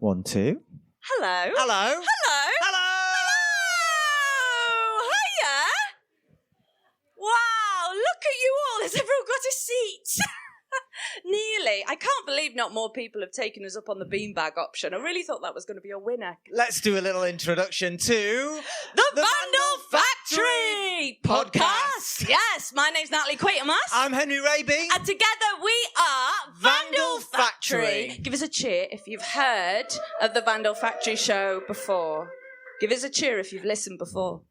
1, 2. Hello. Hello. Hello. Hello. Hello. Hiya. Wow, look at you all. Has everyone got a seat? Nearly. I can't believe not more people have taken us up on the beanbag option. I really thought that was going to be a winner. Let's do a little introduction to The Vandal Factory podcast. Yes, my name's Natalie Quatermass. I'm Henry Raby. And together we are Vandal Factory. Give us a cheer if you've heard of the Vandal Factory show before. Give us a cheer if you've listened before.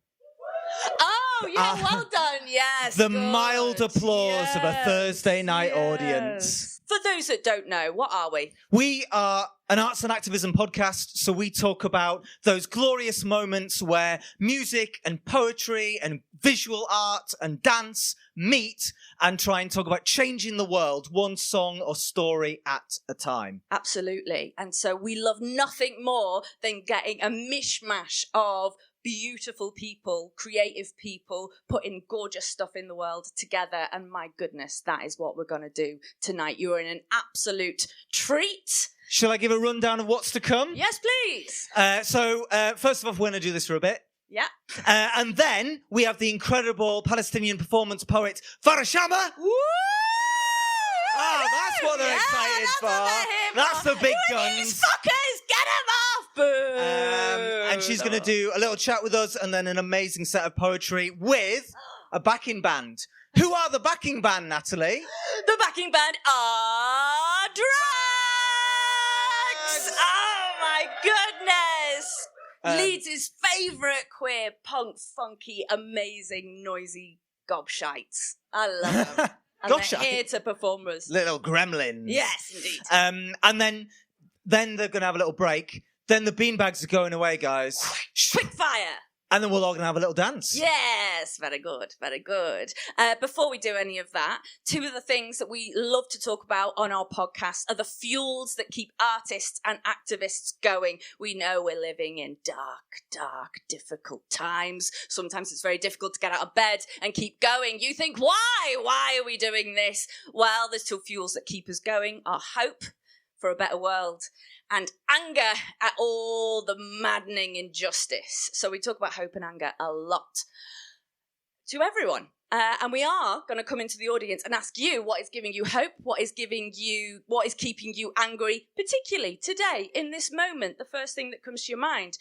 Oh, yeah, well done. Yes. The good. mild applause of a Thursday night yes. audience. For those that don't know, what are we? We are an arts and activism podcast, so we talk about those glorious moments where music and poetry and visual art and dance meet and try and talk about changing the world one song or story at a time. Absolutely. And so we love nothing more than getting a mishmash of beautiful people, creative people, putting gorgeous stuff in the world together. And my goodness, that is what we're going to do tonight. You are in an absolute treat. Shall I give a rundown of what's to come? Yes, please. So first of all, we're going to do this for a bit. Yeah. And then we have the incredible Palestinian performance poet, Farah Chamma. Woo! Oh, that's what they're excited that's for. What they're here That's for. the big Who are guns. these fuckers? Get them off! Boo! And she's going to do a little chat with us and then an amazing set of poetry with a backing band. Who are the backing band, Natalie? The backing band are DRAAGS! Oh my goodness! Leeds' favourite queer, punk, funky, amazing, noisy gobshites. I love them. And they're here to perform with us. Little gremlins. Yes, indeed. And then they're going to have a little break. Then the beanbags are going away, guys. Quick fire. And then we're all going to have a little dance. Yes, very good, very good. Before we do any of that, two of the things that we love to talk about on our podcast are the fuels that keep artists and activists going. We know we're living in dark, difficult times. Sometimes it's very difficult to get out of bed and keep going. You think, why? Why are we doing this? Well, there's two fuels that keep us going. Our hope for a better world and anger at all the maddening injustice. So we talk about hope and anger a lot to everyone. And we are going to come into the audience and ask you what is giving you hope, what is keeping you angry, particularly today, in this moment, the first thing that comes to your mind.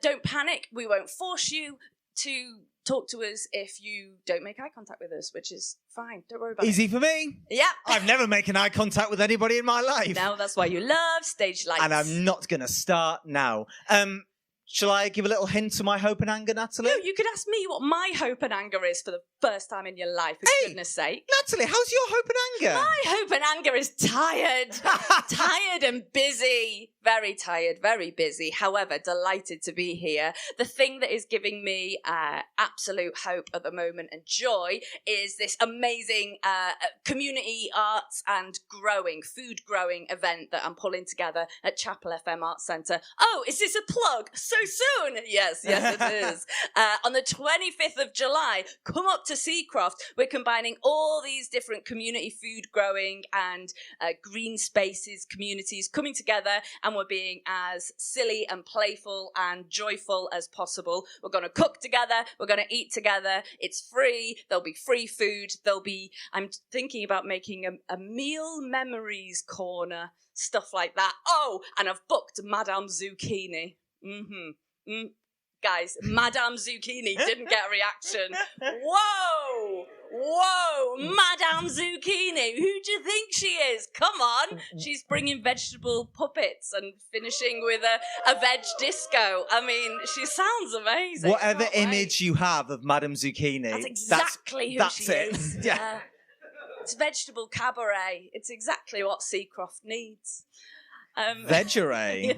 Don't panic. We won't force you to talk to us if you don't make eye contact with us, which is fine. Don't worry about it. Easy for me. Yeah. I've never making eye contact with anybody in my life. No, that's why you love stage lights. And I'm not going to start now. Shall I give a little hint to my hope and anger, Natalie? No, you could ask me what my hope and anger is for the first time in your life, for goodness sake. Natalie, how's your hope and anger? My hope and anger is tired. Tired and busy. Very tired, very busy. However, delighted to be here. The thing that is giving me absolute hope at the moment and joy is this amazing community arts and food growing event that I'm pulling together at Chapel FM Arts Centre. Oh, is this a plug? So soon? Yes, it is. On the 25th of July, come up to Seacroft. We're combining all these different community food growing and green spaces, communities coming together, and we're being as silly and playful and joyful as possible. We're going to cook together. We're going to eat together. It's free. There'll be free food. I'm thinking about making a meal memories corner, stuff like that. Oh, and I've booked Madame Zucchini. Guys, Madame Zucchini didn't get a reaction. Whoa, Madame Zucchini. Who do you think she is? Come on. She's bringing vegetable puppets and finishing with a veg disco. I mean, she sounds amazing. Whatever image you have of Madame Zucchini. That's exactly who she is. Yeah. It's vegetable cabaret. It's exactly what Seacroft needs. Vegeray.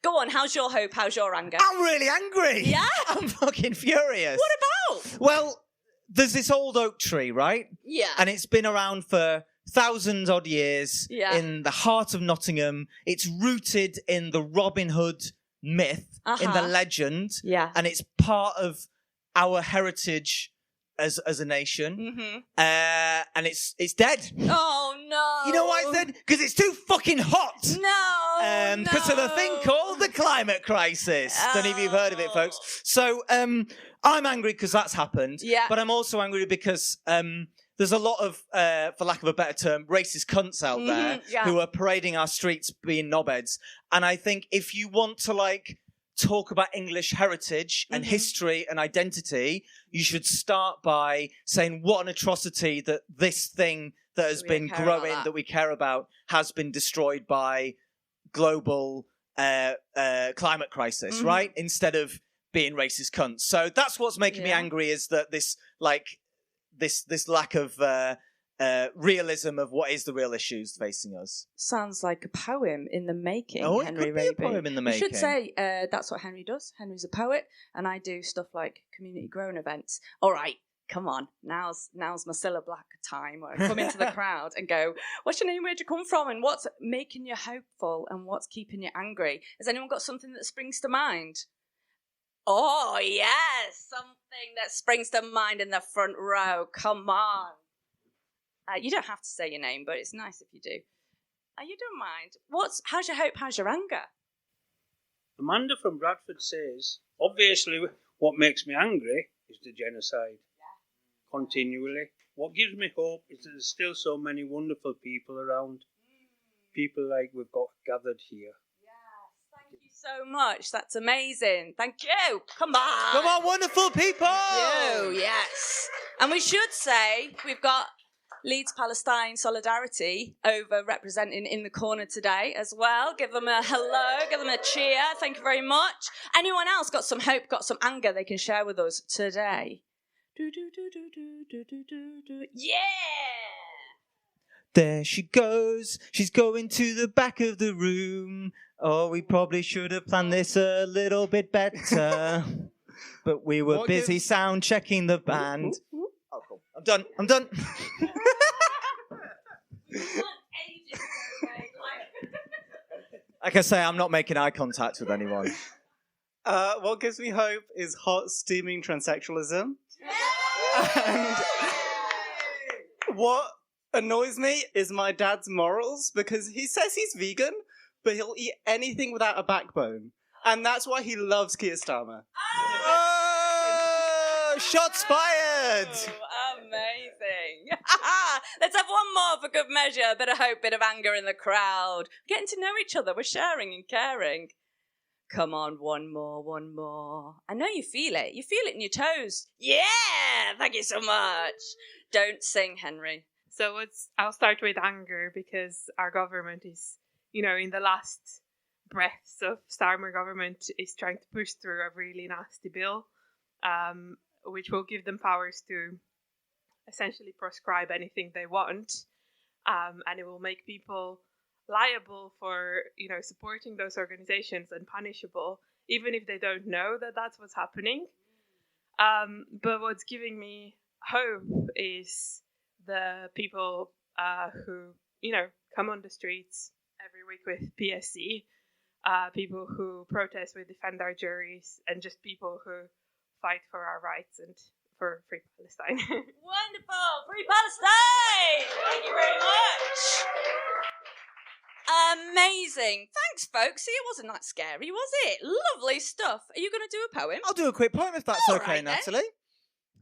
Go on, how's your hope? How's your anger? I'm really angry. Yeah? I'm fucking furious. What about? Well, there's this old oak tree, right? Yeah. And it's been around for thousands odd years in the heart of Nottingham. It's rooted in the Robin Hood myth, in the legend. Yeah. And it's part of our heritage as a nation, Mm-hmm. and it's dead. Oh no! You know why it's dead? Because it's too fucking hot. No. Because of a thing called the climate crisis. Don't know if you've heard of it, folks. So I'm angry because that's happened. Yeah. But I'm also angry because there's a lot of, for lack of a better term, racist cunts out there who are parading our streets being knobheads. And I think if you want to talk about English heritage and history and identity, you should start by saying what an atrocity that this thing that has been growing, that we care about, has been destroyed by global climate crisis, right? Instead of being racist cunts. So that's what's making me angry, is that this lack of realism of what is the real issues facing us. Sounds like a poem in the making, Oh, Henry it could be a poem in the making. You should say that's what Henry does. Henry's a poet, and I do stuff like community growing events. All right, come on. Now's my Cilla Black time, where I come into the crowd and go, what's your name, where'd you come from, and what's making you hopeful, and what's keeping you angry? Has anyone got something that springs to mind? Oh, yes, something that springs to mind in the front row. Come on. You don't have to say your name, but it's nice if you do. You don't mind. How's your hope? How's your anger? Amanda from Bradford says, obviously what makes me angry is the genocide. Continually. What gives me hope is that there's still so many wonderful people around. People like we've got gathered here. Thank you so much. That's amazing. Thank you. Come on. Come on, wonderful people. Thank you. Yes. And we should say we've got Leeds Palestine Solidarity over representing in the corner today as well. Give them a hello, give them a cheer. Thank you very much. Anyone else got some hope, got some anger they can share with us today? Yeah! There she goes. She's going to the back of the room. Oh, we probably should have planned this a little bit better. But we were busy sound checking the band. Oh, cool. I'm done. Like I say, I'm not making eye contact with anyone. What gives me hope is hot, steaming transsexualism. And what annoys me is my dad's morals, because he says he's vegan, but he'll eat anything without a backbone. And that's why he loves Keir Starmer. Oh, shots fired! Oh, amazing. Let's have one more for good measure. A bit of hope, bit of anger in the crowd. Getting to know each other. We're sharing and caring. Come on, one more. I know you feel it. You feel it in your toes. Yeah! Thank you so much. Don't sing, Henry. So I'll start with anger, because our government is, in the last breaths of Starmer government, is trying to push through a really nasty bill, which will give them powers to essentially prescribe anything they want, and it will make people liable for supporting those organizations and punishable, even if they don't know that that's what's happening. But what's giving me hope is the people who come on the streets every week with PSC, people who protest with Defend Our Juries, and just people who fight for our rights and for Free Palestine. Wonderful! Free Palestine! Thank you very much. Amazing. Thanks, folks. See, it wasn't that scary, was it? Lovely stuff. Are you going to do a poem? I'll do a quick poem if that's All okay, right, Natalie.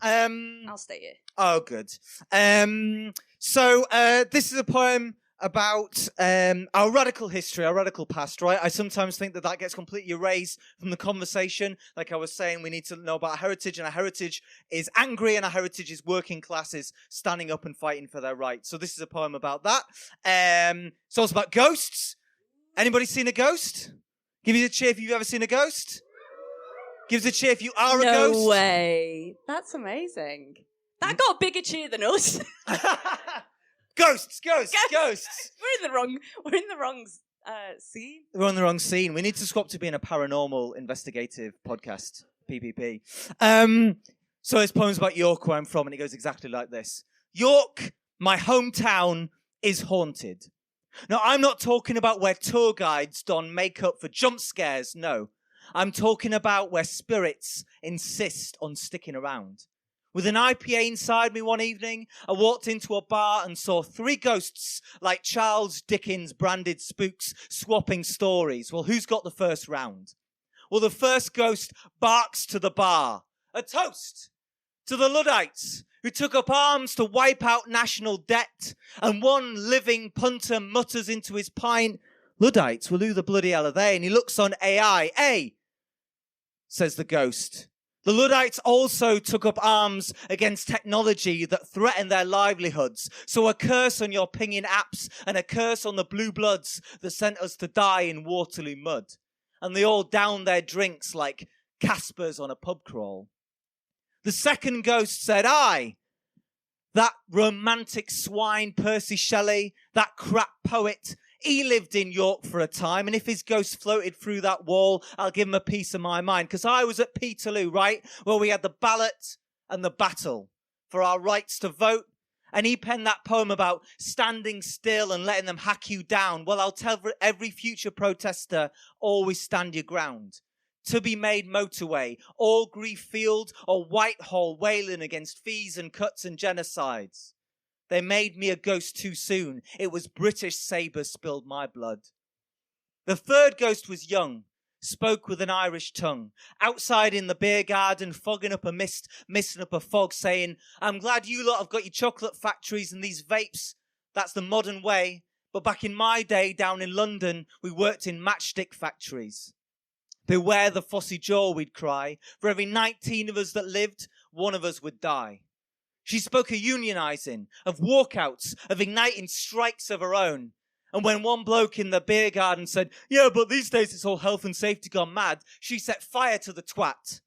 I'll stay here. Oh, good. So this is a poem about our radical history, our radical past, right? I sometimes think that gets completely erased from the conversation. Like I was saying, we need to know about our heritage, and our heritage is angry, and our heritage is working classes standing up and fighting for their rights. So this is a poem about that. It's also about ghosts. Anybody seen a ghost? Give me a cheer if you've ever seen a ghost. Give us a cheer if you are a ghost. No way. That's amazing. That got a bigger cheer than us. Ghosts. We're in the wrong scene. We're on the wrong scene. We need to swap to being a paranormal investigative podcast, PPP. So this poem's about York, where I'm from, and it goes exactly like this. York, my hometown, is haunted. Now, I'm not talking about where tour guides don makeup for jump scares, no. I'm talking about where spirits insist on sticking around. With an IPA inside me one evening, I walked into a bar and saw 3 ghosts like Charles Dickens branded spooks swapping stories. Well, who's got the first round? Well, the first ghost barks to the bar. A toast to the Luddites who took up arms to wipe out national debt. And one living punter mutters into his pint, Luddites, well, who the bloody hell are they? And he looks on AI. Hey, says the ghost. The Luddites also took up arms against technology that threatened their livelihoods. So a curse on your pinging apps and a curse on the blue bloods that sent us to die in Waterloo mud. And they all downed their drinks like Caspers on a pub crawl. The second ghost said, aye, that romantic swine Percy Shelley, that crap poet, he lived in York for a time, and if his ghost floated through that wall, I'll give him a piece of my mind. Because I was at Peterloo, right, where we had the ballot and the battle for our rights to vote. And he penned that poem about standing still and letting them hack you down. Well, I'll tell every future protester, always stand your ground. To be made motorway, Orgreave Field or Whitehall wailing against fees and cuts and genocides. They made me a ghost too soon. It was British sabres spilled my blood. The third ghost was young, spoke with an Irish tongue. Outside in the beer garden, fogging up a mist, missing up a fog, saying, I'm glad you lot have got your chocolate factories and these vapes. That's the modern way. But back in my day, down in London, we worked in matchstick factories. Beware the fussy jaw, we'd cry. For every 19 of us that lived, one of us would die. She spoke of unionising, of walkouts, of igniting strikes of her own. And when one bloke in the beer garden said, yeah, but these days it's all health and safety gone mad, she set fire to the twat.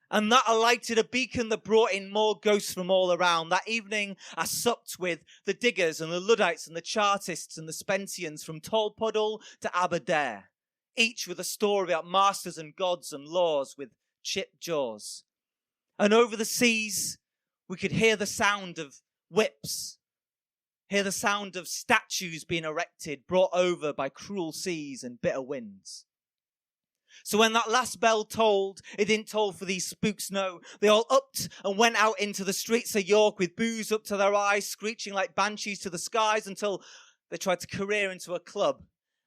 And that alighted a beacon that brought in more ghosts from all around. That evening I supped with the Diggers and the Luddites and the Chartists and the Spensians from Tolpuddle to Aberdare, each with a story about masters and gods and laws with chipped jaws. And over the seas, we could hear the sound of whips, hear the sound of statues being erected, brought over by cruel seas and bitter winds. So when that last bell tolled, it didn't toll for these spooks, no. They all upped and went out into the streets of York with booze up to their eyes, screeching like banshees to the skies until they tried to career into a club.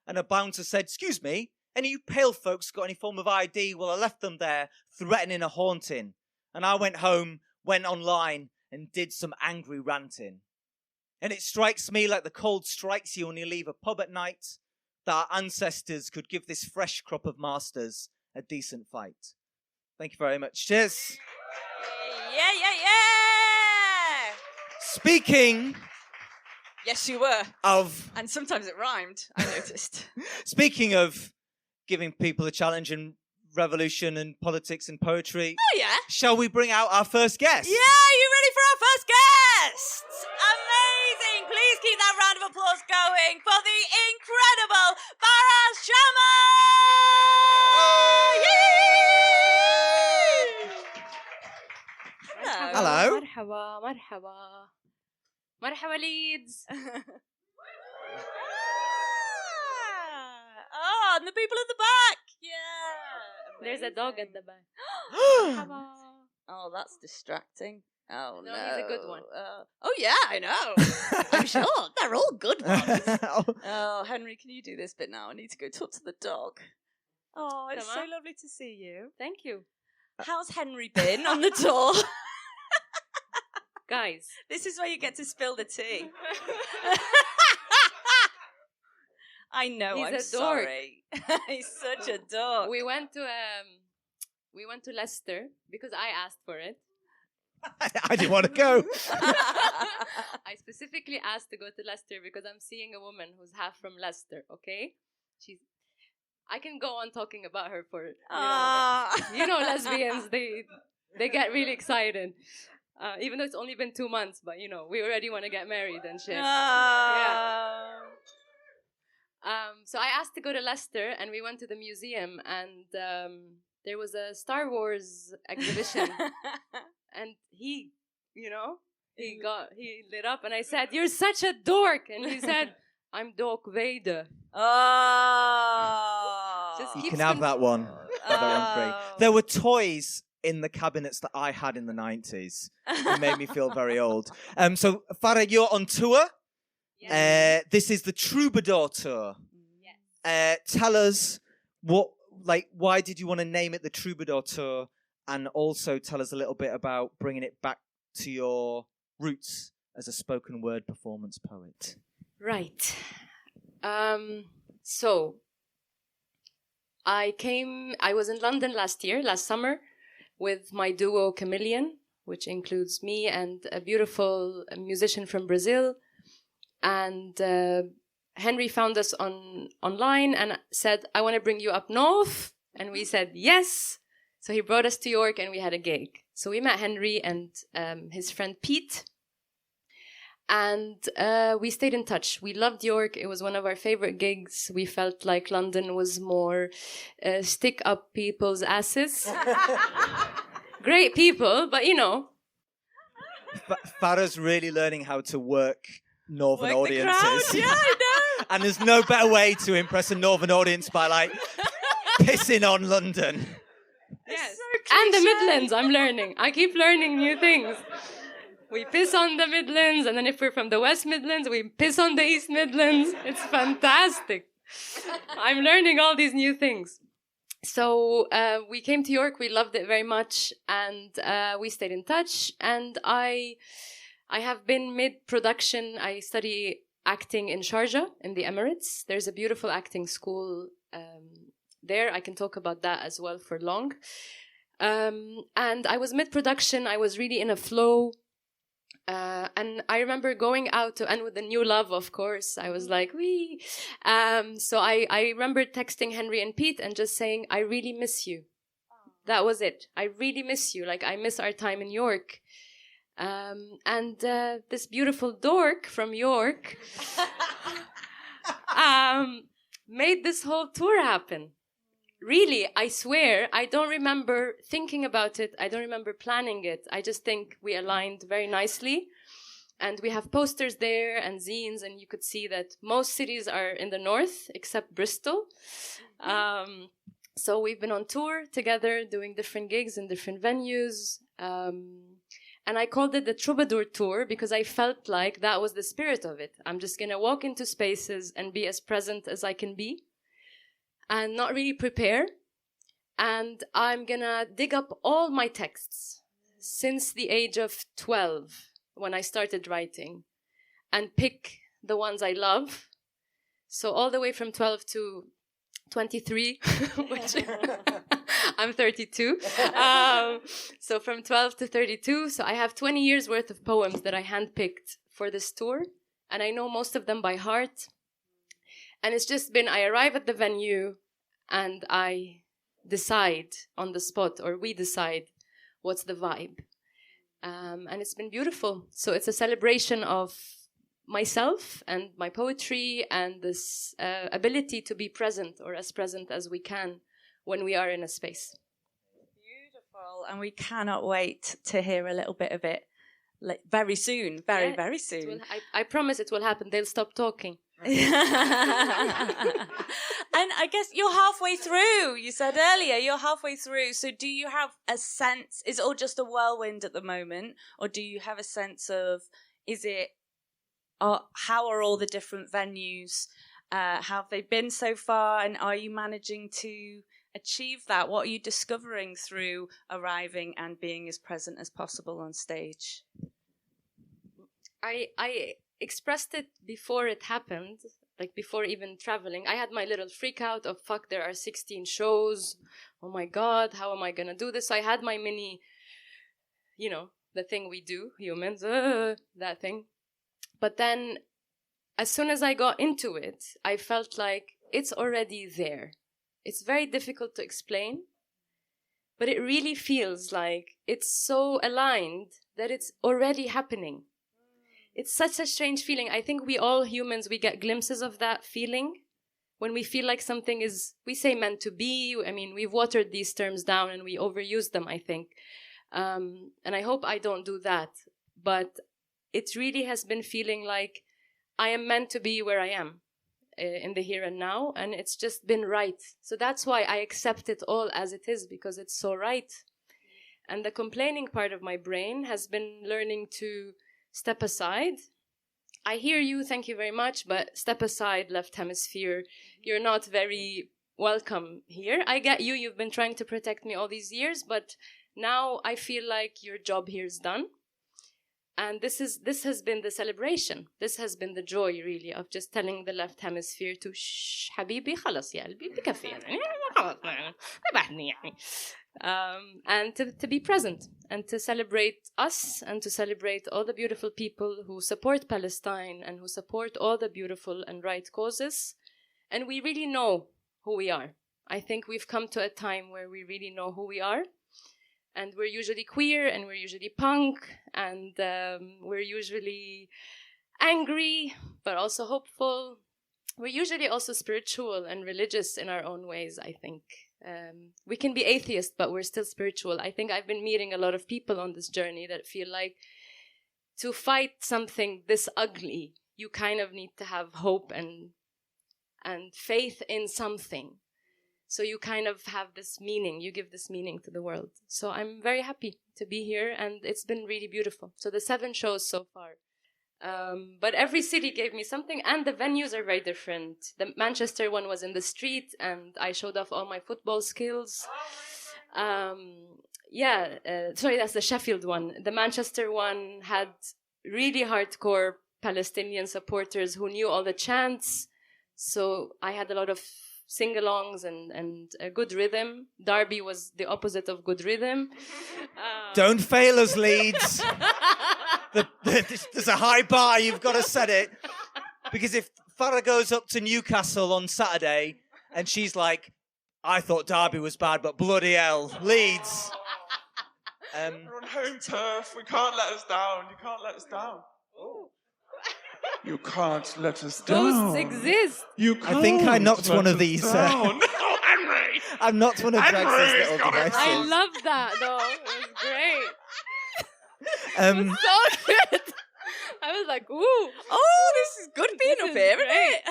And a bouncer said, excuse me, any of you pale folks got any form of ID? Well, I left them there, threatening a haunting. And I went home, went online and did some angry ranting. And it strikes me like the cold strikes you when you leave a pub at night, that our ancestors could give this fresh crop of masters a decent fight. Thank you very much. Cheers. Yeah. Speaking Yes, you were. of... And sometimes it rhymed, I noticed. Speaking of giving people a challenge and revolution and politics and poetry, Oh, yeah. shall we bring out our first guest? Yeah, you ready for our first guest? Amazing. Please keep that round of applause going for the incredible Farah Chamma. Yay! Hello. مرحبا مرحبا Leeds. Oh, and the people at the back. Yeah. There's a dog at the back. Oh, that's distracting. Oh, no. No, he's a good one. Oh, yeah, I know. I'm sure. They're all good ones. Oh, Henry, can you do this bit now? I need to go talk to the dog. Oh, it's so lovely to see you. Thank you. How's Henry been on the tour? Guys. This is where you get to spill the tea. I know, He's I'm a dork. sorry. He's such a dork. We went to Leicester because I asked for it. I didn't want to go. I specifically asked to go to Leicester because I'm seeing a woman who's half from Leicester, okay? I can go on talking about her for, you know lesbians, they get really excited. Even though it's only been 2 months, but you know, we already want to get married and shit. Yeah. So I asked to go to Leicester and we went to the museum and there was a Star Wars exhibition and he lit up and I said, "You're such a dork." And he said, "I'm Dork Vader." Oh. You can have that one. Free. There were toys in the cabinets that I had in the 90s. It made me feel very old. So, Farah, you're on tour. Yes. This is the Troubadour tour. Yes. Tell us why did you want to name it the Troubadour tour? And also tell us a little bit about bringing it back to your roots as a spoken word performance poet. Right. So I was in London last summer, with my duo Chameleon, which includes me and a beautiful musician from Brazil. And Henry found us online and said, I want to bring you up north. And we said, yes. So he brought us to York and we had a gig. So we met Henry and his friend Pete. And we stayed in touch. We loved York. It was one of our favorite gigs. We felt like London was more stick up people's asses. Great people, but you know. Farah's really learning how to work northern Work the audiences. crowd, yeah, I know. And there's no better way to impress a northern audience by pissing on London. Yes. So And the cliche. Midlands, I'm learning. I keep learning new things. We piss on the Midlands, and then if we're from the West Midlands, we piss on the East Midlands. It's fantastic. I'm learning all these new things. So we came to York, we loved it very much, and we stayed in touch. And I have been mid-production. I study acting in Sharjah, in the Emirates. There's a beautiful acting school there. I can talk about that as well for long. And I was mid-production. I was really in a flow. And I remember going out and with the new love, of course, I was like, wee. So I remember texting Henry and Pete and just saying, I really miss you. That was it. I really miss you. I miss our time in York. And this beautiful dork from York made this whole tour happen. Really, I swear, I don't remember thinking about it. I don't remember planning it. I just think we aligned very nicely. And we have posters there and zines, and you could see that most cities are in the north, except Bristol. So we've been on tour together, doing different gigs in different venues. And I called it the Troubadour Tour because I felt like that was the spirit of it. I'm just going to walk into spaces and be as present as I can be. And not really prepare. And I'm gonna dig up all my texts since the age of 12, when I started writing, and pick the ones I love. So all the way from 12 to 23, which I'm 32. So from 12 to 32. So I have 20 years worth of poems that I handpicked for this tour. And I know most of them by heart. And it's just been, I arrive at the venue and I decide on the spot, or we decide what's the vibe. And it's been beautiful. So it's a celebration of myself and my poetry and this ability to be present, or as present as we can when we are in a space. Beautiful. And we cannot wait to hear a little bit of it very soon. Very soon. I promise it will happen. They'll stop talking. And I guess you're halfway through. You said earlier you're halfway through. So do you have a sense, is it all just a whirlwind at the moment? Or do you have a sense of, how are all the different venues? How have they been so far? And are you managing to achieve that? What are you discovering through arriving and being as present as possible on stage? I expressed it before it happened, before even traveling. I had my little freak out of, fuck, there are 16 shows. Oh my God, how am I going to do this? So I had my mini, the thing we do, humans, that thing. But then as soon as I got into it, I felt like it's already there. It's very difficult to explain, but it really feels like it's so aligned that it's already happening. It's such a strange feeling. I think we all humans, we get glimpses of that feeling when we feel like something is, we say meant to be. I mean, we've watered these terms down and we overuse them, I think. And I hope I don't do that. But it really has been feeling like I am meant to be where I am in the here and now. And it's just been right. So that's why I accept it all as it is, because it's so right. And the complaining part of my brain has been learning to step aside. I hear you, thank you very much, but step aside, left hemisphere. You're not very welcome here. I get you, you've been trying to protect me all these years, but now I feel like your job here is done. And this has been the celebration. This has been the joy, really, of just telling the left hemisphere to shh, حبيبي خلاص يا قلبي بكفي يعني خلاص ما بعدني يعني. And to be present and to celebrate us and to celebrate all the beautiful people who support Palestine and who support all the beautiful and right causes. And we really know who we are. I think we've come to a time where we really know who we are. And we're usually queer, and we're usually punk, and we're usually angry, but also hopeful. We're usually also spiritual and religious in our own ways, I think. We can be atheist, but we're still spiritual. I think I've been meeting a lot of people on this journey that feel like to fight something this ugly, you kind of need to have hope and faith in something. So you kind of have this meaning, you give this meaning to the world. So I'm very happy to be here, and it's been really beautiful. So the 7 shows so far. But every city gave me something, and the venues are very different. The Manchester one was in the street, and I showed off all my football skills. Sorry, that's the Sheffield one. The Manchester one had really hardcore Palestinian supporters who knew all the chants. So I had a lot of sing-alongs and a good rhythm. Derby was the opposite of good rhythm. Don't fail us, Leeds. There's a high bar, you've got to set it. Because if Farah goes up to Newcastle on Saturday and she's like, I thought Derby was bad, but bloody hell, Leeds. We're on home turf. We can't let us down. You can't let us down. Ooh. You can't let us down. Ghosts exist. You can't. I think I knocked one of these. No, Henry. I've knocked one of Drags' little devices. I love that, though. It was great. Um, It was so good. I was like, ooh. Oh, this is good being This up is here, isn't great. it?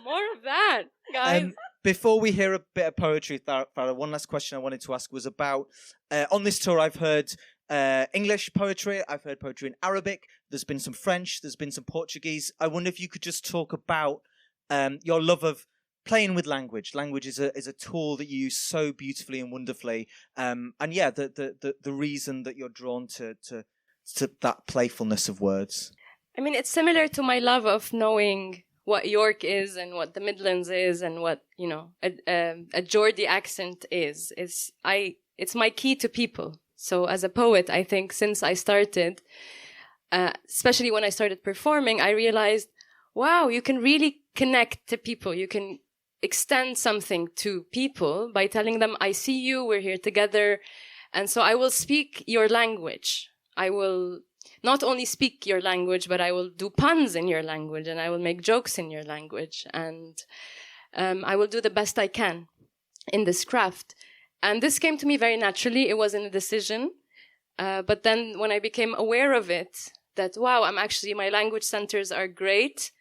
More of that, guys. Before we hear a bit of poetry, Farah, one last question I wanted to ask was about, on this tour I've heard English poetry, I've heard poetry in Arabic, there's been some French, there's been some Portuguese. I wonder if you could just talk about your love of playing with language. Language is a tool that you use so beautifully and wonderfully. The reason that you're drawn to that playfulness of words. I mean, it's similar to my love of knowing what York is and what the Midlands is and what, you know, a Geordie accent is. It's my key to people. So as a poet, I think since I started, especially when I started performing, I realized, wow, you can really connect to people. You can extend something to people by telling them, I see you, we're here together. And so I will speak your language. I will not only speak your language, but I will do puns in your language and I will make jokes in your language. And I will do the best I can in this craft. And this came to me very naturally. It wasn't a decision. But then when I became aware of it, that, wow, my language centers are great.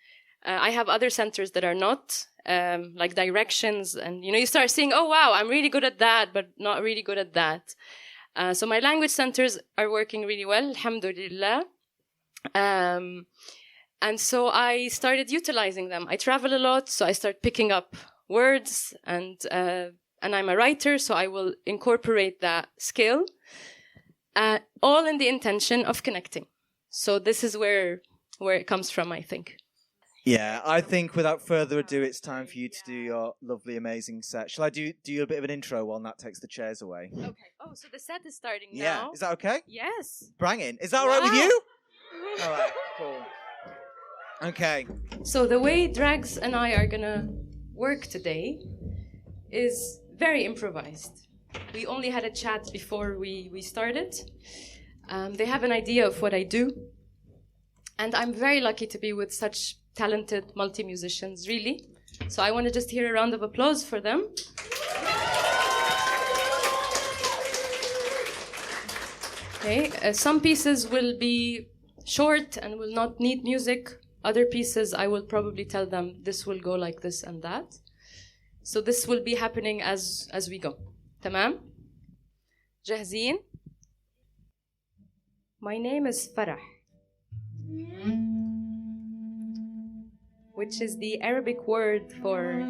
I have other centers that are not, like directions. And, you know, you start seeing, oh, wow, I'm really good at that, but not really good at that. So my language centers are working really well, alhamdulillah. And so I started utilizing them. I travel a lot, so I start picking up words, and I'm a writer, so I will incorporate that skill, all in the intention of connecting. So this is where it comes from, I think. Yeah, I think without further ado, it's time for you to do your lovely, amazing set. Shall I do a bit of an intro while Nat takes the chairs away? Okay. Oh, so the set is starting now? Yeah. Is that okay? Yes. Banging. Is that all right with you? Wow. All right, cool. Okay. So the way DRAAGS and I are going to work today is very improvised. We only had a chat before we started. They have an idea of what I do. And I'm very lucky to be with such talented multi-musicians, really. So I want to just hear a round of applause for them. Okay, some pieces will be short and will not need music. Other pieces, I will probably tell them this will go like this and that. So this will be happening as we go. تمام؟ جاهزين؟ My name is Farah, which is the Arabic word for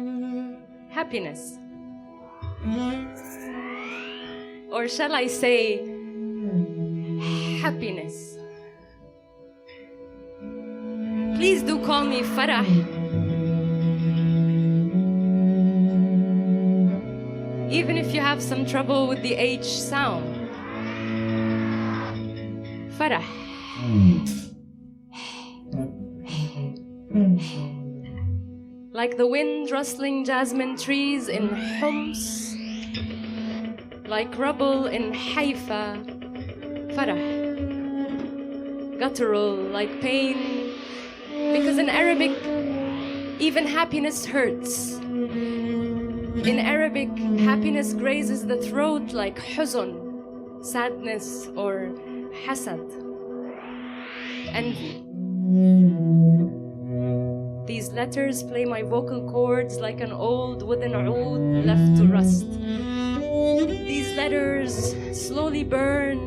happiness. Or shall I say, happiness. Please do call me Farah. Even if you have some trouble with the H sound. Farah. Like the wind rustling jasmine trees in Homs, like rubble in Haifa. Farah. Guttural, like pain, because in Arabic, even happiness hurts. In Arabic, happiness grazes the throat like huzn, sadness, or hasad, envy. These letters play my vocal cords like an old wooden oud left to rust. These letters slowly burn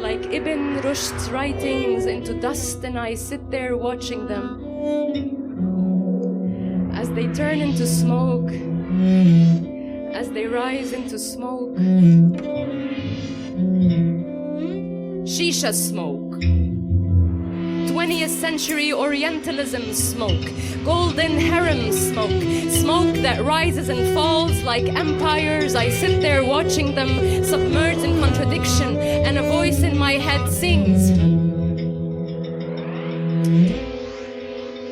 like Ibn Rushd's writings into dust, and I sit there watching them as they turn into smoke, as they rise into smoke. Shisha smoke, 20th century Orientalism smoke, golden harem smoke, smoke that rises and falls like empires. I sit there watching them submerged in contradiction, and a voice in my head sings,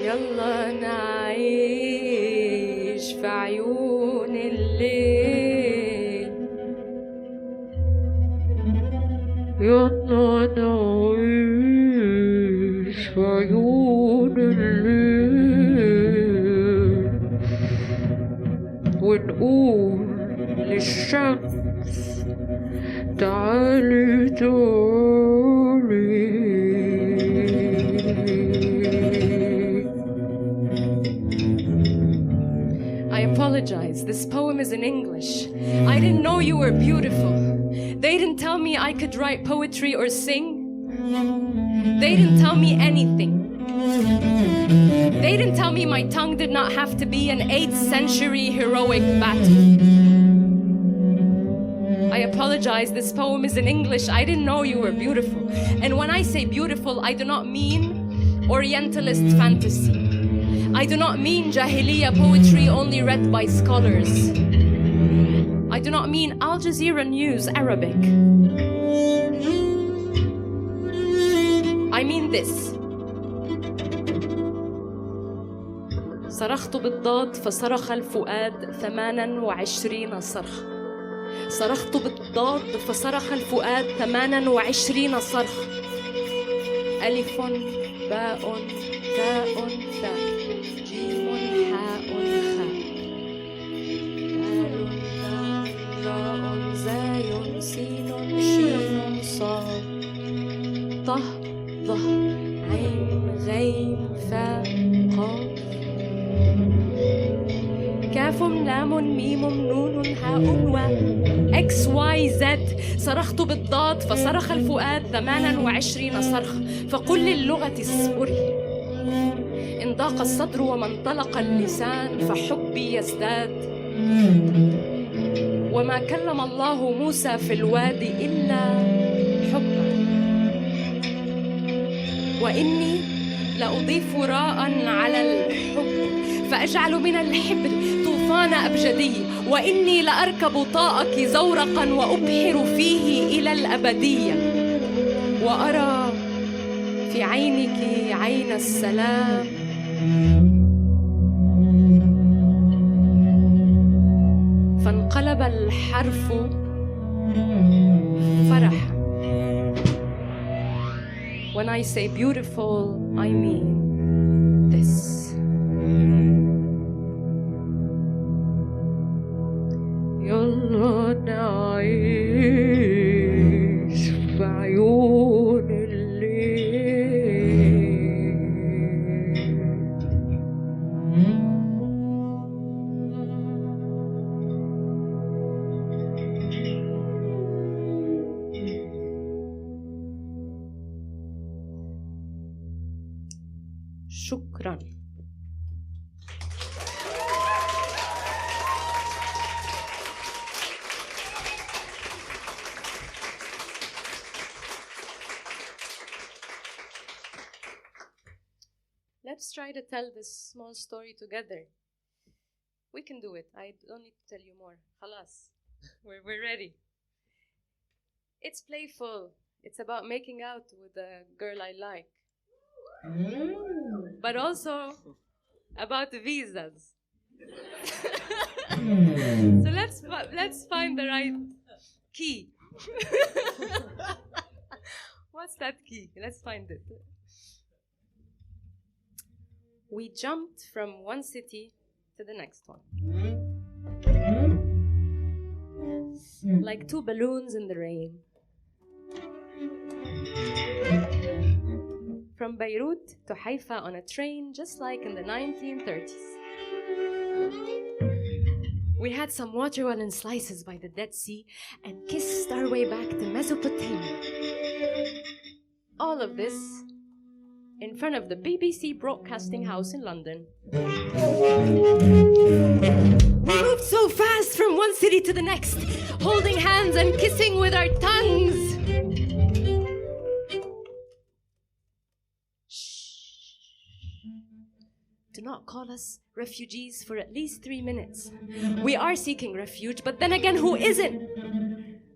Yalla naish fa'yun al-layl, Yalla naish fa'yun al-layl, ونقول للشمس تعالي تعالي. I apologize. This poem is in English. I didn't know you were beautiful. They didn't tell me I could write poetry or sing. They didn't tell me anything. They didn't tell me my tongue did not have to be an 8th century heroic battle. I apologize. This poem is in English. I didn't know you were beautiful. And when I say beautiful, I do not mean Orientalist fantasy. I do not mean Jahiliyyah poetry only read by scholars. I do not mean Al Jazeera News Arabic. I mean this. صرخت بالضاد فصرخ الفؤاد 28 صرخ. صرخت بالضاد فصرخ الفؤاد 28 صرخ. ألف باء تاء ثاء جيم حاء خاء دال راء زاي سين شين صاد طه ظه عين غين فاء قاف كاف لام ميم نون هاء واو اكس واي زد. صرخت بالضاد فصرخ الفؤاد 28 صرخ. فقل للغة اصبري إن ضاق الصدر وما انطلق اللسان فحبي يزداد. وما كلم الله موسى في الوادي إلا حبا. وإني لأضيف راء على الحب فأجعل من الحبر طوفان أبجدي. وإني لأركب طاءك زورقا وأبحر فيه إلى الأبدية. وأرى في عينك عين السلام فانقلب الحرف فرحا. When I say beautiful, I mean this. يلا نعيش في عيون on. Let's try to tell this small story together. We can do it. I don't need to tell you more. Khalas. We're ready. It's playful. It's about making out with a girl I like. But also about visas. So let's find the right key. What's that key? Let's find it. We jumped from one city to the next one. Like two balloons in the rain. From Beirut to Haifa on a train, just like in the 1930s. We had some watermelon slices by the Dead Sea and kissed our way back to Mesopotamia. All of this in front of the BBC Broadcasting House in London. We moved so fast from one city to the next, holding hands and kissing with our tongues. Do not call us refugees for at least 3 minutes. We are seeking refuge, but then again, who isn't?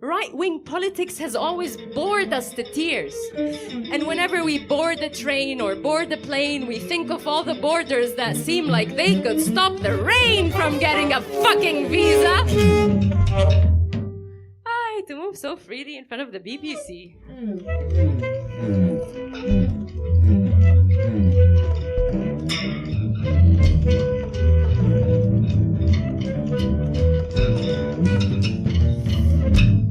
Right-wing politics has always bored us to tears. And whenever we board the train or board the plane, we think of all the boarders that seem like they could stop the rain from getting a fucking visa. To move so freely in front of the BBC.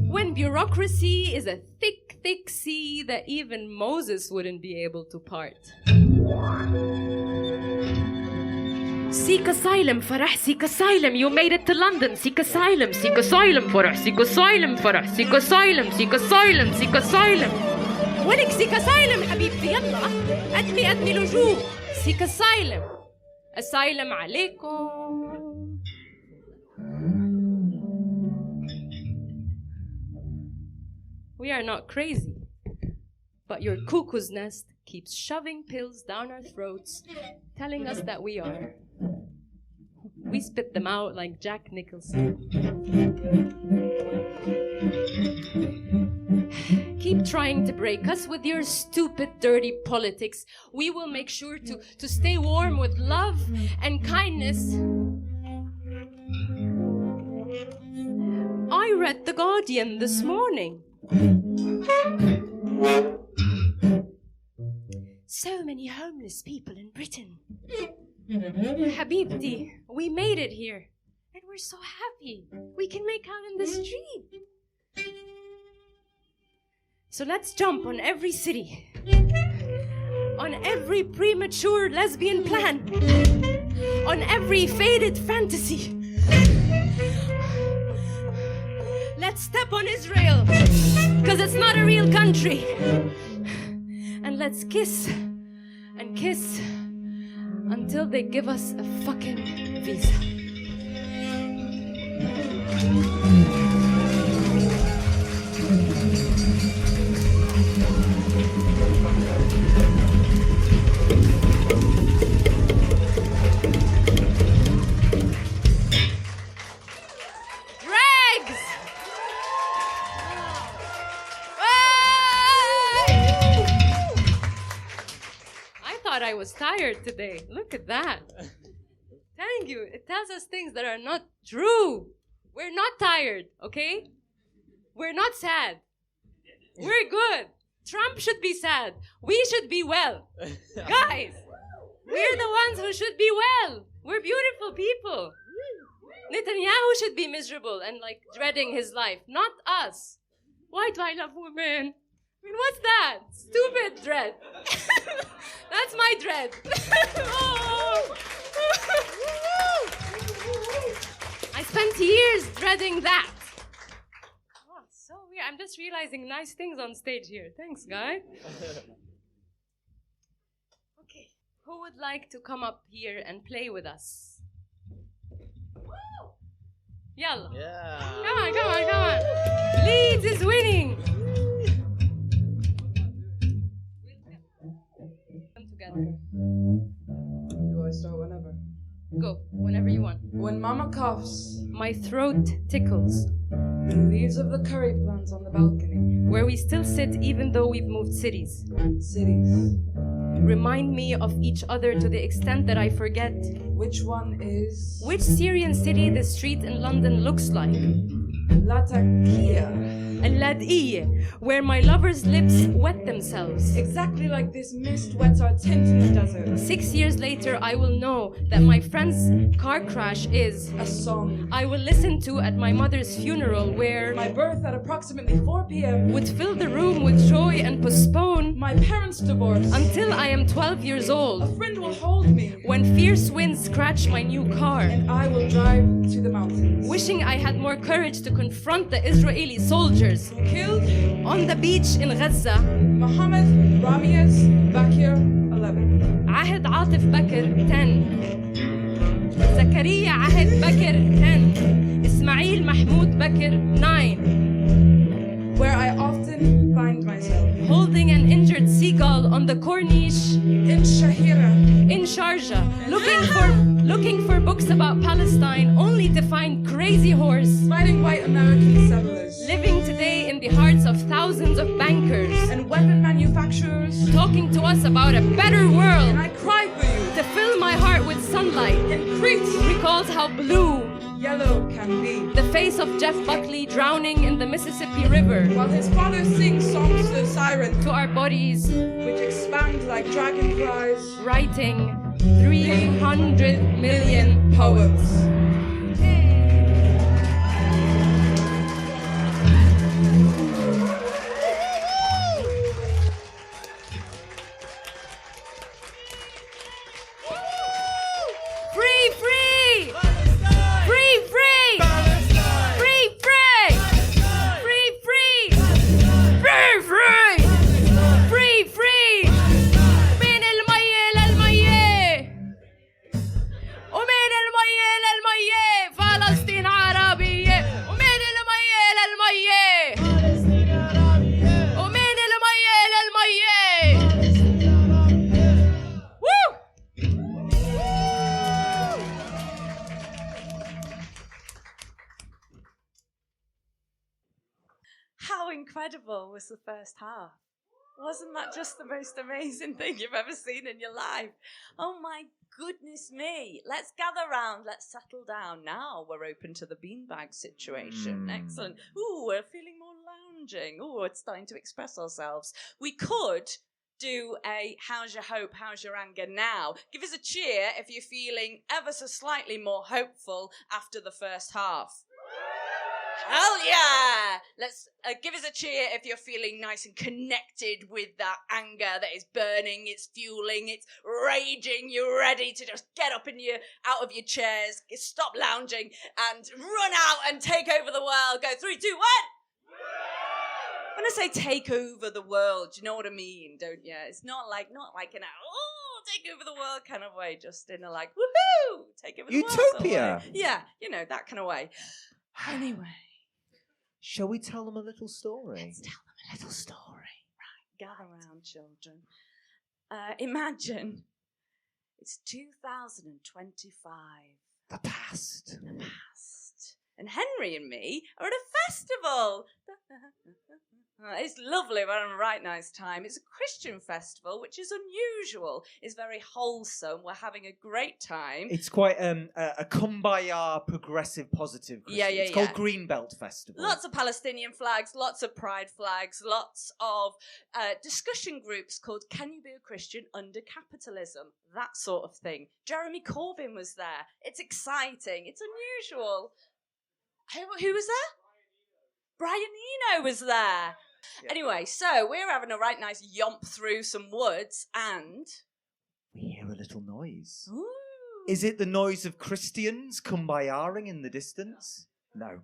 When bureaucracy is a thick, thick sea that even Moses wouldn't be able to part. Seek asylum, Farah, seek asylum. You made it to London. Seek asylum, Farah. Seek asylum, Farah. Seek asylum, seek asylum. ولك seek asylum حبيبتي يلا. أدمي لجوء. Seek asylum. Asylum عليكم. We are not crazy, but your cuckoo's nest keeps shoving pills down our throats, telling us that we are. We spit them out like Jack Nicholson. Keep trying to break us with your stupid, dirty politics. We will make sure to stay warm with love and kindness. I read The Guardian this morning. So many homeless people in Britain. Habibti, we made it here. And we're so happy. We can make out in the street. So let's jump on every city. On every premature lesbian plan. On every faded fantasy. Let's step on Israel. Because it's not a real country. And let's kiss and kiss until they give us a fucking visa. DRAAGS! I was tired today. Look at that. Thank you. It tells us things that are not true. We're not tired, okay? We're not sad. We're good. Trump should be sad. We should be well. Guys, we're the ones who should be well. We're beautiful people. Netanyahu should be miserable and like dreading his life, not us. Why do I love women? I mean, what's that? Stupid dread. That's my dread. Oh. I spent years dreading that. Oh, so weird. I'm just realizing nice things on stage here. Thanks, guys. Okay. Who would like to come up here and play with us? Yalla. Yeah. Come on. Leeds is winning. Come together. Do I start whenever? Go, whenever you want. When Mama coughs, My throat tickles. the leaves of the curry plants on the balcony. Where we still sit even though we've moved cities. Cities. Remind me of each other to the extent that I forget Which one is which Syrian city the street in London looks like. Latakia? Al-Ladiyya, where my lover's lips wet themselves. Exactly like this mist wets our tint in the desert. 6 years later, I will know that my friend's car crash is A song. I will listen to at my mother's funeral, where My birth at approximately 4 p.m. would fill the room with joy and postpone My parents' divorce. until I am 12 years A old, friend will hold me. when fierce winds scratch my new car. And I will drive to the mountains. Wishing I had more courage to confront the Israeli soldiers Killed on the beach in Gaza. Mohammed Ramiz Bakir 11. Ahmed Atif Bakr 10. Zakaria Ahmed Bakr 10. Ismail Mahmoud Bakr 9. Where I often find myself. Holding an injured seagull on the Corniche In Shahira. in Sharjah, looking for books about Palestine, only to find Crazy Horse Fighting white American settlers. living today in the hearts of thousands of bankers, And weapon manufacturers. talking to us about a better And world. I cry for you. To fill my heart with sunlight, In Crete. recalls how blue Yellow can be. the face of Jeff Buckley drowning in the Mississippi River. While his father sings songs to the siren. To our bodies, Which expand like dragonflies. writing 300 million Poets. Free, free! Free, free! Free, free! Free, free! Free, free! Free, free! من المية للمية ومن المية للمية فلسطين عربية ومن المية للمية ومن المية للمية Woo! How incredible was the first half? Wasn't that just the most amazing thing you've ever seen in your life? Oh my goodness me. Let's gather round. Let's settle down. Now we're open to the beanbag situation. Excellent. Ooh, we're feeling more lounging. Ooh, it's starting to express ourselves. We could do a how's your hope, how's your anger now. Give us a cheer if you're feeling ever so slightly more hopeful after the first half. Hell yeah! Let's give us a cheer if you're feeling nice and connected with that anger that is burning, it's fueling, it's raging. You're ready to just get up out of your chairs, stop lounging, and run out and take over the world. Go 3, 2, 1. When I say take over the world, you know what I mean, don't you? It's not like in a take over the world kind of way, just in a like woohoo, take over the world. Utopia. Sort of way. Yeah, that kind of way. Anyway. Shall we tell them a little story? Let's tell them a little story. Right, gather round, children. Imagine it's 2025. The past. The past. And Henry and me are at a festival. It's lovely. We're having a right nice time. It's a Christian festival, which is unusual. It's very wholesome. We're having a great time. It's quite a kumbaya, progressive, positive Christian. Yeah. It's called Greenbelt Festival. Lots of Palestinian flags, lots of pride flags, lots of discussion groups called Can You Be a Christian Under Capitalism? That sort of thing. Jeremy Corbyn was there. It's exciting. It's unusual. Who was there? Brian Eno was there. Yeah. Anyway, so we're having a right nice yomp through some woods and... we hear a little noise. Ooh. Is it the noise of Christians kumbayaing in the distance? No.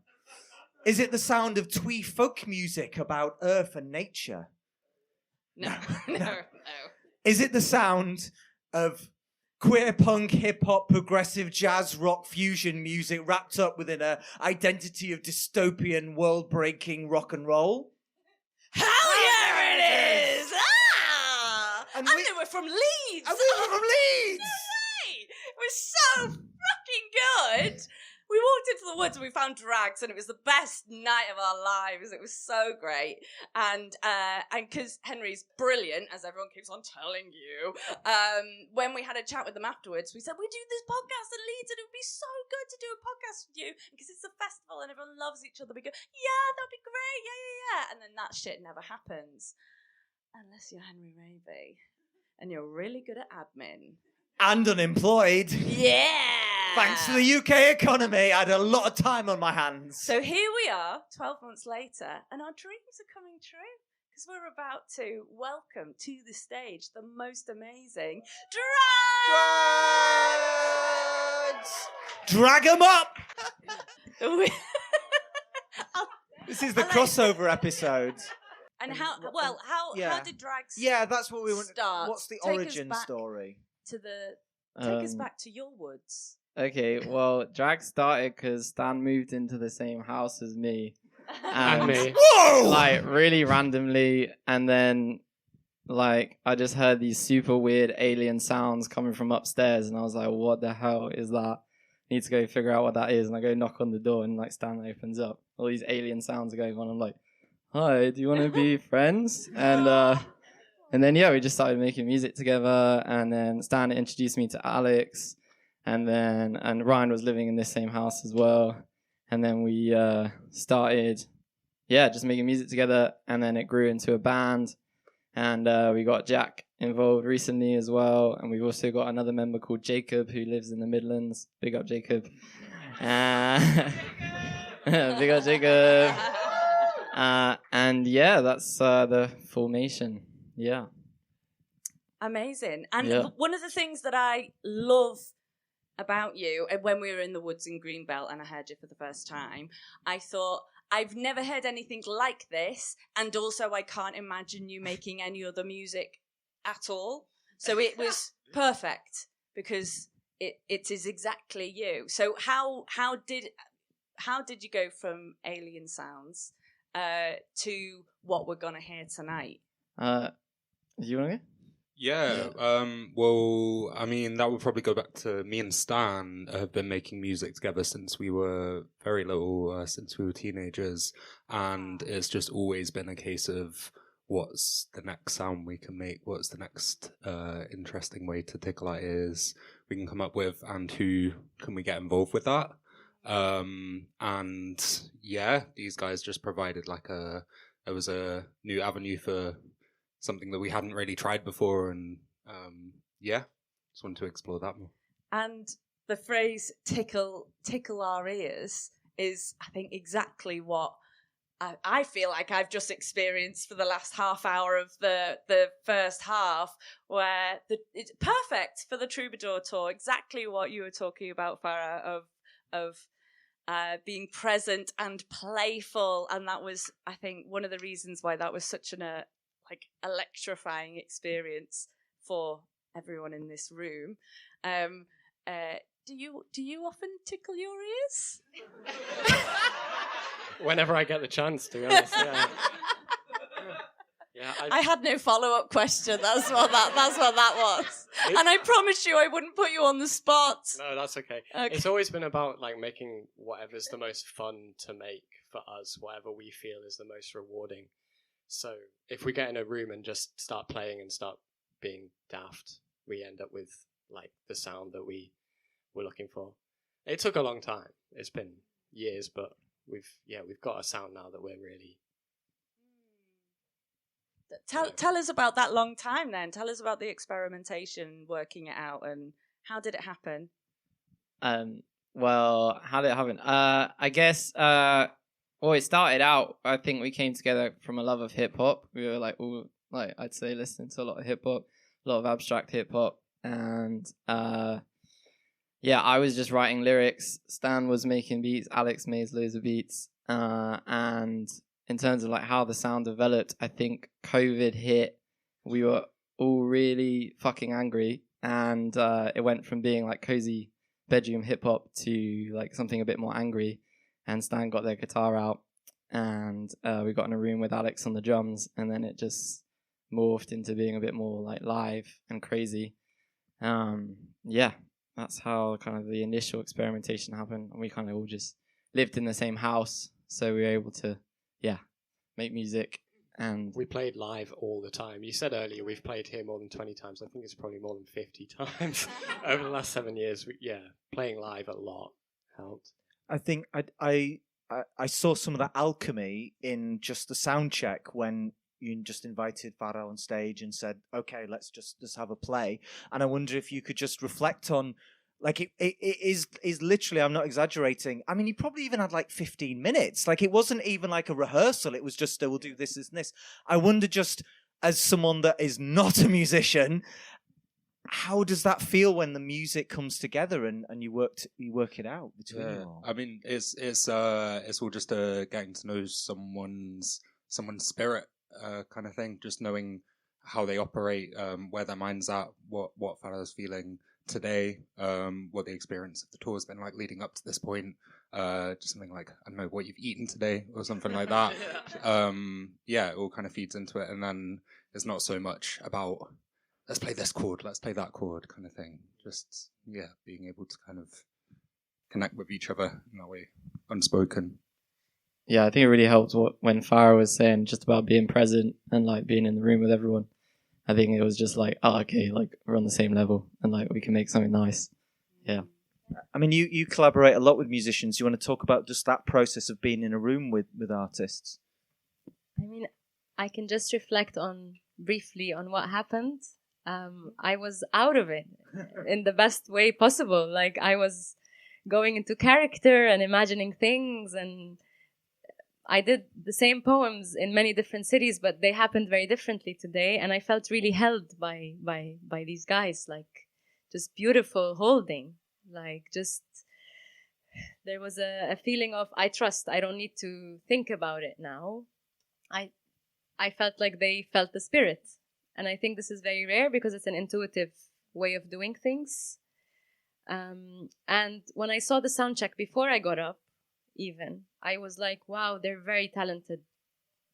Is it the sound of twee folk music about earth and nature? No. Is it the sound of queer punk, hip hop, progressive jazz, rock, fusion music wrapped up within an identity of dystopian, world-breaking rock and roll. Hell yeah, it is! Ah! And we- they were from Leeds! And we were from Leeds! It was so fucking good! We walked into the woods and we found DRAAGS, and it was the best night of our lives. It was so great. And because Henry's brilliant, as everyone keeps on telling you, when we had a chat with them afterwards, we said, we do this podcast in Leeds and it would be so good to do a podcast with you because it's a festival and everyone loves each other. We go, yeah, that'd be great. Yeah. And then that shit never happens. Unless you're Henry Raby and you're really good at admin. And unemployed. Yeah! Thanks to the UK economy, I had a lot of time on my hands. So here we are, 12 months later, and our dreams are coming true. Because we're about to welcome to the stage the most amazing DRAAGS! Drag 'em up! This is the crossover episode. And how did DRAAGS Yeah, that's what we want. start? What's the Take us origin back story? Take us back to your woods. Okay, well, drag started because Stan moved into the same house as me. And me. Whoa! Like, really randomly. And then, like, I just heard these super weird alien sounds coming from upstairs. And I was like, what the hell is that? Need to go figure out what that is. And I go knock on the door and, like, Stan opens up. All these alien sounds are going on. I'm like, hi, do you want to be friends? And then, yeah, we just started making music together. And then Stan introduced me to Alex. And Ryan was living in this same house as well. And then we started, just making music together. And then it grew into a band. And we got Jack involved recently as well. And we've also got another member called Jacob who lives in the Midlands. Big up, Jacob. Big up, Jacob. That's the formation. Yeah. Amazing. And one of the things that I love about you, when we were in the woods in Greenbelt and I heard you for the first time, I thought, I've never heard anything like this, and also I can't imagine you making any other music at all. So it was perfect because it is exactly you. So how did you go from Alien Sounds to what we're gonna hear tonight? Do you want to go? Yeah, well, I mean, that would probably go back to me and Stan have been making music together since we were very little, since we were teenagers, and it's just always been a case of what's the next sound we can make, what's the next interesting way to tickle our ears we can come up with, and who can we get involved with that. These guys just provided there was a new avenue for something that we hadn't really tried before, and just wanted to explore that more. And the phrase tickle our ears is, I think, exactly what I feel like I've just experienced for the last half hour of the first half, where it's perfect for the Troubadour tour, exactly what you were talking about, Farah, of being present and playful. And that was, I think, one of the reasons why that was such an electrifying experience for everyone in this room. Do you often tickle your ears? Whenever I get the chance, to be honest. I had no follow-up question. That's what that was. And I promised you I wouldn't put you on the spot. No, that's okay. It's always been about making whatever's the most fun to make for us, whatever we feel is the most rewarding. So if we get in a room and just start playing and start being daft, we end up with the sound that we were looking for. It took a long time. It's been years, but we've got a sound now that we're really. Tell us about that long time then. Tell us about the experimentation, working it out, and how did it happen? Well, how did it happen? I guess. Well, it started out, I think we came together from a love of hip-hop. We were I'd say listening to a lot of hip-hop, a lot of abstract hip-hop. And, I was just writing lyrics. Stan was making beats. Alex made loads of beats. And in terms of how the sound developed, I think COVID hit. We were all really fucking angry. and it went from being like cozy bedroom hip hop to like something a bit more angry. And Stan got their guitar out, and we got in a room with Alex on the drums, and then it just morphed into being a bit more like live and crazy. Yeah, that's how kind of the initial experimentation happened, and we kind of all just lived in the same house, so we were able to make music. And we played live all the time. You said earlier we've played here more than 20 times. I think it's probably more than 50 times over the last 7 years. Playing live a lot helped. I think I saw some of that alchemy in just the sound check when you just invited Farah on stage and said, okay, let's just have a play. And I wonder if you could just reflect on, like, it is literally, I'm not exaggerating. I mean, you probably even had like 15 minutes. Like, it wasn't even like a rehearsal. It was just, we'll do this, this, and this. I wonder, just as someone that is not a musician, how does that feel when the music comes together and you work it out between you all? I mean, it's all just getting to know someone's spirit, kind of thing. Just knowing how they operate, where their mind's at, what Farah's feeling today, what the experience of the tour has been like leading up to this point. Just something like, I don't know, what you've eaten today or something like that. It all kind of feeds into it, and then it's not so much about let's play this chord, let's play that chord kind of thing. Just being able to kind of connect with each other in that way, unspoken. Yeah, I think it really helped when Farah was saying just about being present and like being in the room with everyone. I think it was just like, oh, okay, like we're on the same level and like we can make something nice. Yeah. I mean, you collaborate a lot with musicians. You want to talk about just that process of being in a room with artists? I mean, I can just reflect briefly on what happened. I was out of it in the best way possible. Like, I was going into character and imagining things, and I did the same poems in many different cities, but they happened very differently today. And I felt really held by these guys, like just beautiful holding, like just, there was a feeling of, I trust, I don't need to think about it now. I felt like they felt the spirit. And I think this is very rare because it's an intuitive way of doing things. And when I saw the sound check before I got up, even, I was like, wow, they're very talented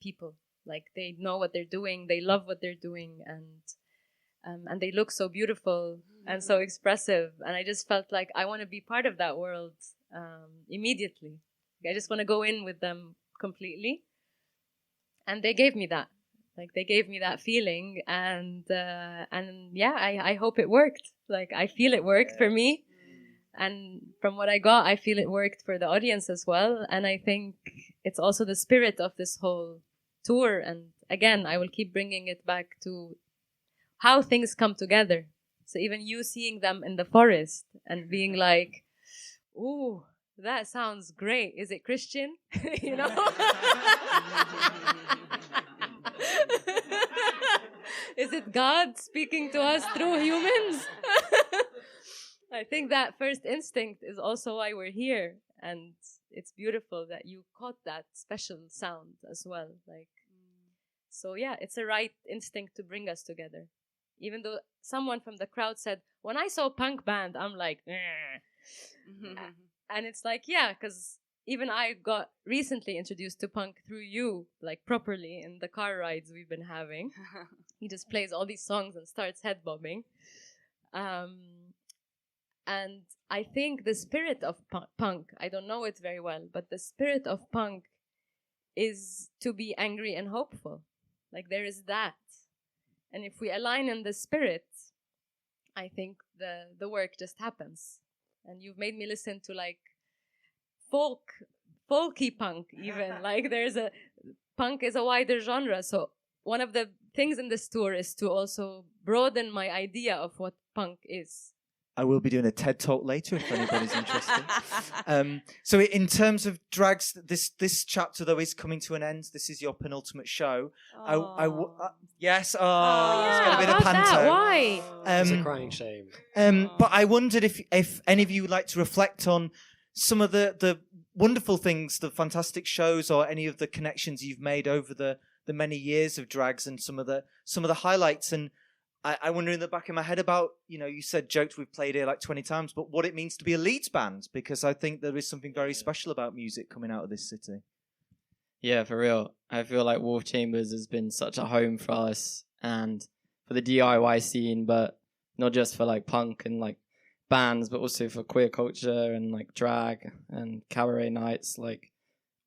people. Like, they know what they're doing, they love what they're doing, and they look so beautiful and so expressive. And I just felt like I want to be part of that world immediately. I just want to go in with them completely. And they gave me that. Like, they gave me that feeling, and I hope it worked. Like, I feel it worked for me. And from what I got, I feel it worked for the audience as well. And I think it's also the spirit of this whole tour. And again, I will keep bringing it back to how things come together. So even you seeing them in the forest and being like, ooh, that sounds great. Is it Christian? You know? Is it God speaking to us through humans? I think that first instinct is also why we're here, and it's beautiful that you caught that special sound as well. Like, so yeah, it's a right instinct to bring us together. Even though someone from the crowd said, when I saw punk band, I'm like, and it's like, yeah, because even I got recently introduced to punk through you, like properly in the car rides we've been having. He just plays all these songs and starts head bobbing. And I think the spirit of punk, I don't know it very well, but the spirit of punk is to be angry and hopeful. Like, there is that. And if we align in the spirit, I think the work just happens. And you've made me listen to like folky punk even. Like, punk is a wider genre. So one of the things in this tour is to also broaden my idea of what punk is. I will be doing a TED Talk later if anybody's interested. So in terms of DRAAGS, this chapter, though, is coming to an end. This is your penultimate show. Yes. It's going to be the panto. Why? It's a crying shame. But I wondered if any of you would like to reflect on some of the wonderful things, the fantastic shows, or any of the connections you've made over the many years of DRAAGS, and some of the highlights. And I wonder in the back of my head about, you said joked we've played here like 20 times, but what it means to be a Leeds band, because I think there is something very special about music coming out of this city. Yeah, for real. I feel like Wharf Chambers has been such a home for us and for the DIY scene, but not just for like punk and like bands, but also for queer culture and like drag and cabaret nights. Like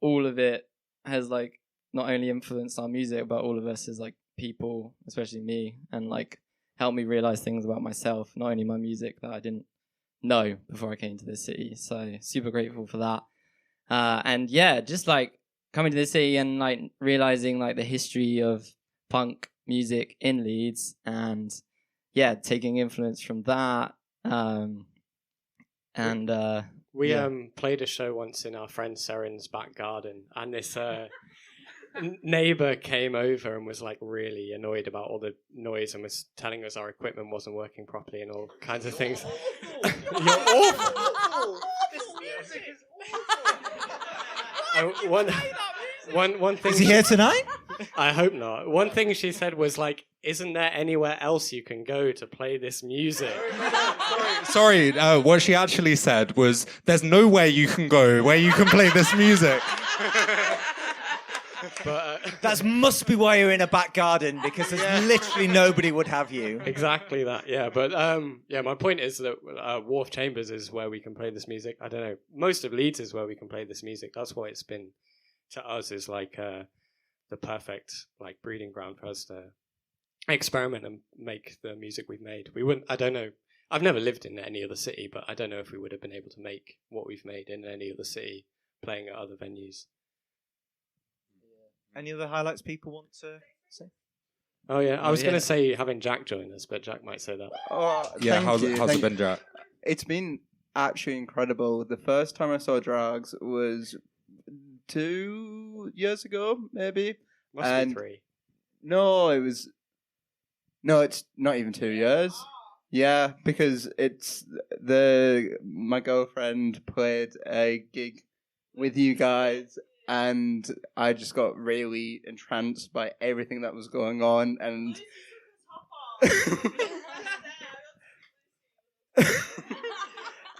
all of it has like not only influenced our music, but all of us as like people, especially me, and like helped me realize things about myself, not only my music that I didn't know before I came to this city. So super grateful for that. And yeah, just like coming to the city and like realizing like the history of punk music in Leeds, and yeah, taking influence from that. We played a show once in our friend Serin's back garden, and this neighbor came over and was like really annoyed about all the noise and was telling us our equipment wasn't working properly and all kinds of things. You're awful. This music is awful. One thing. Is he here tonight? I hope not. One thing she said was like, "Isn't there anywhere else you can go to play this music?" Sorry, what she actually said was, "There's nowhere you can go where you can play this music." But that must be why you're in a back garden, because there's literally nobody would have you. Exactly that, yeah. But my point is that Wharf Chambers is where we can play this music. I don't know. Most of Leeds is where we can play this music. That's why it's been, to us, is like the perfect like breeding ground for us to experiment and make the music we've made. We wouldn't. I don't know. I've never lived in any other city, but I don't know if we would have been able to make what we've made in any other city, playing at other venues. Any other highlights people want to say? Oh yeah, I was going to say having Jack join us, but Jack might say that. Yeah, how's it been, Jack? It's been actually incredible. The first time I saw DRAAGS was 2 years ago, maybe. Must be 3. No, it's not even 2 years. Yeah, because my girlfriend played a gig with you guys, and I just got really entranced by everything that was going on, and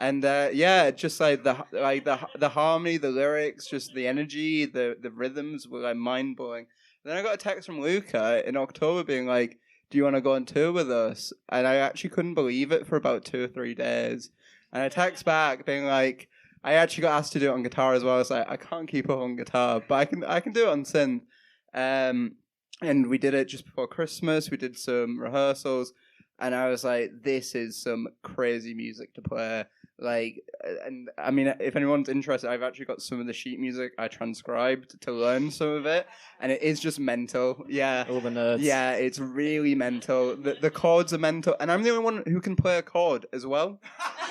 and just like the harmony, the lyrics, just the energy, the rhythms were like mind blowing. Then I got a text from Luca in October being like, "Do you want to go on tour with us?" And I actually couldn't believe it for about 2 or 3 days. And I text back being like, I actually got asked to do it on guitar as well. I was like, I can't keep up on guitar, but I can do it on synth. And we did it just before Christmas. We did some rehearsals, and I was like, this is some crazy music to play. Like, and I mean, if anyone's interested, I've actually got some of the sheet music I transcribed to learn some of it, and it is just mental. Yeah, all the nerds. Yeah, it's really mental. The chords are mental, and I'm the only one who can play a chord as well.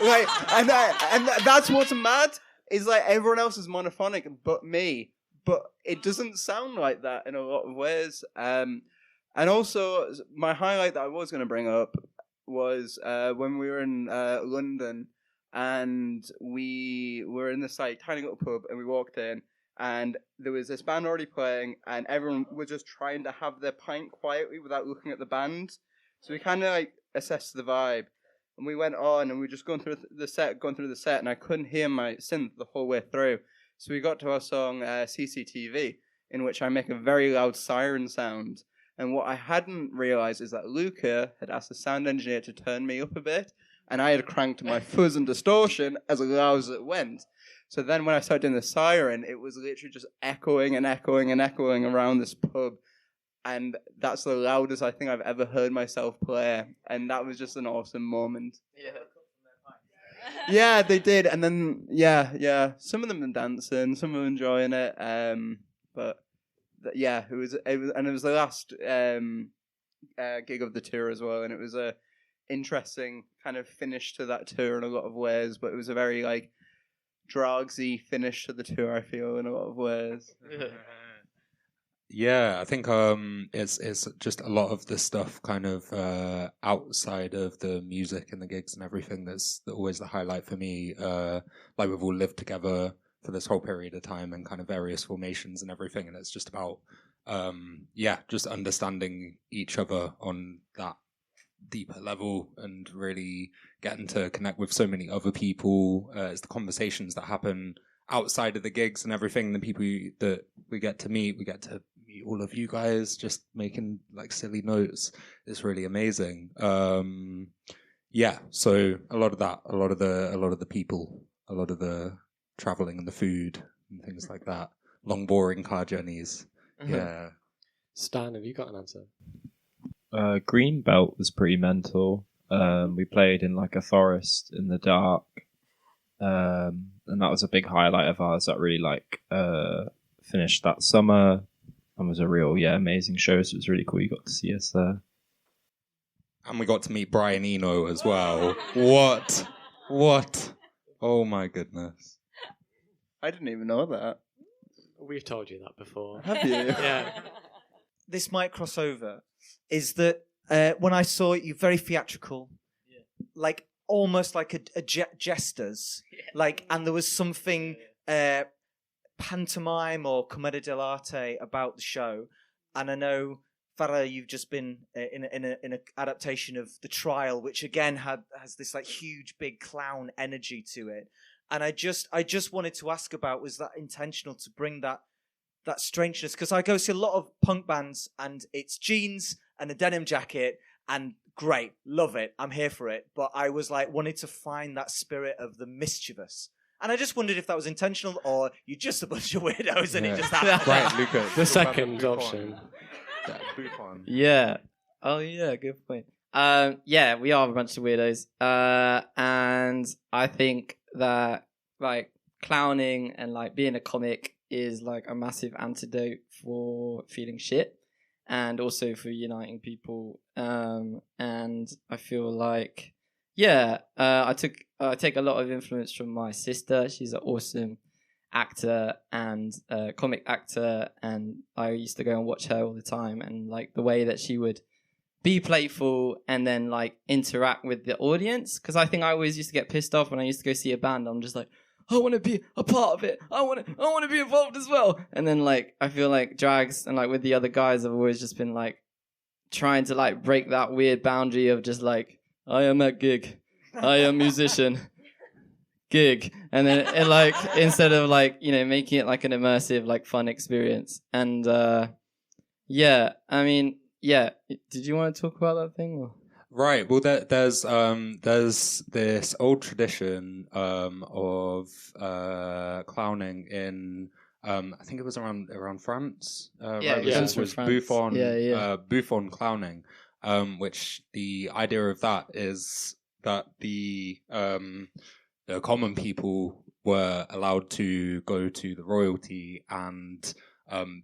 Like, and that's what's mad is like everyone else is monophonic, but me. But it doesn't sound like that in a lot of ways. And also, my highlight that I was going to bring up was when we were in London. And we were in this like tiny little pub, and we walked in, and there was this band already playing, and everyone was just trying to have their pint quietly without looking at the band. So we kind of like assessed the vibe, and we went on, and we were just going through the set, and I couldn't hear my synth the whole way through. So we got to our song CCTV, in which I make a very loud siren sound. And what I hadn't realized is that Luca had asked the sound engineer to turn me up a bit, and I had cranked my fuzz and distortion as loud as it went. So then when I started doing the siren, it was literally just echoing and echoing and echoing around this pub. And that's the loudest I think I've ever heard myself play. And that was just an awesome moment. Yeah, they did. And then, yeah. Some of them were dancing, some of them enjoying it. But it was the last gig of the tour as well. And it was a interesting kind of finish to that tour in a lot of ways, but it was a very like DRAAGS-y finish to the tour, I feel, in a lot of ways. Yeah, I think it's just a lot of the stuff kind of outside of the music and the gigs and everything that's always the highlight for me. Like we've all lived together for this whole period of time and kind of various formations and everything, and it's just about just understanding each other on that deeper level and really getting to connect with so many other people. It's the conversations that happen outside of the gigs and everything, the people that we get to meet all of you guys just making like silly notes. It's really amazing. So a lot of that, a lot of the people, a lot of the traveling and the food and things like that. Long, boring car journeys. Yeah. Stan, have you got an answer? Greenbelt was pretty mental. We played in like a forest in the dark. And that was a big highlight of ours that really finished that summer and was a real amazing show. So it was really cool. You got to see us there. And we got to meet Brian Eno as well. What? Oh my goodness. I didn't even know that. We've told you that before. Have you? Yeah. This might cross over. Is that when I saw you, very theatrical, like almost like a jesters, and there was something pantomime or commedia dell'arte about the show. And I know, Farah, you've just been in an adaptation of The Trial, which again has this like huge big clown energy to it. And I just wanted to ask about, was that intentional to bring that strangeness? Because I go see a lot of punk bands and it's jeans and a denim jacket and great, love it, I'm here for it. But I was like wanted to find that spirit of the mischievous. And I just wondered if that was intentional or you're just a bunch of weirdos and it just happened. Right, Luca. The second option. Yeah. Oh, yeah, good point. We are a bunch of weirdos. And I think that, like, clowning and, like, being a comic is, like, a massive antidote for feeling shit and also for uniting people. And I feel like, I take a lot of influence from my sister. She's an awesome actor and comic actor, and I used to go and watch her all the time, and like the way that she would be playful and then like interact with the audience, because I think I always used to get pissed off when I used to go see a band. I'm just like, I want to be a part of it, I want to be involved as well. And then like I feel like DRAAGS and like with the other guys, I've always just been like trying to like break that weird boundary of just like, I am at gig, I am musician, gig, and then it like instead of like, you know, making it like an immersive like fun experience. And did you want to talk about that thing or? Right. Well, there's this old tradition of clowning in I think it was around France. It was Buffon clowning, which the idea of that is that the common people were allowed to go to the royalty and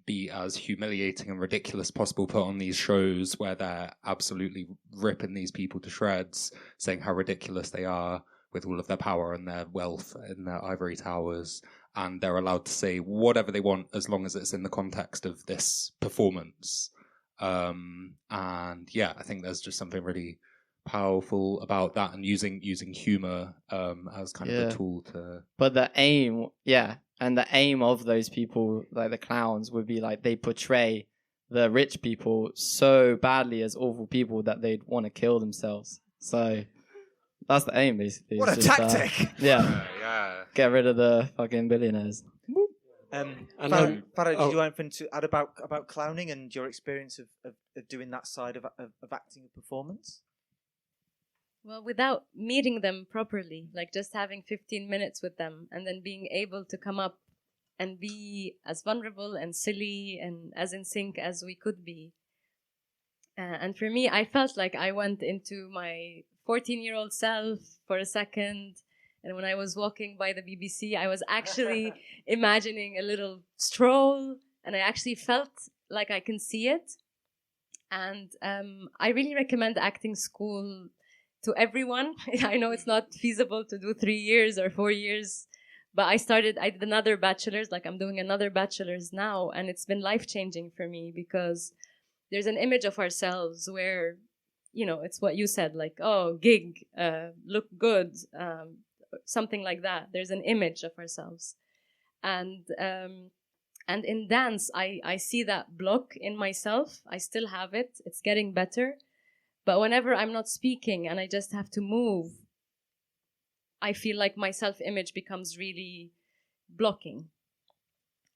be as humiliating and ridiculous as possible, put on these shows where they're absolutely ripping these people to shreds, saying how ridiculous they are with all of their power and their wealth in their ivory towers. And they're allowed to say whatever they want as long as it's in the context of this performance. I think there's just something really powerful about that, and using humor as kind of a tool to. But the aim, and the aim of those people, like the clowns, would be like they portray the rich people so badly as awful people that they'd want to kill themselves. So that's the aim, basically. What a tactic! Yeah. Get rid of the fucking billionaires. Farah, did you want anything to add about clowning and your experience of doing that side of acting and performance? Well, without meeting them properly, like just having 15 minutes with them and then being able to come up and be as vulnerable and silly and as in sync as we could be. And for me, I felt like I went into my 14-year-old self for a second. And when I was walking by the BBC, I was actually imagining a little stroll, and I actually felt like I can see it. And I really recommend acting school to everyone. I know it's not feasible to do 3 years or 4 years, but I did another bachelor's, like I'm doing another bachelor's now, and it's been life-changing for me because there's an image of ourselves where, you know, it's what you said, like, oh, gig, look good, something like that. There's an image of ourselves. And in dance, I see that block in myself. I still have it. It's getting better. But whenever I'm not speaking and I just have to move, I feel like my self-image becomes really blocking.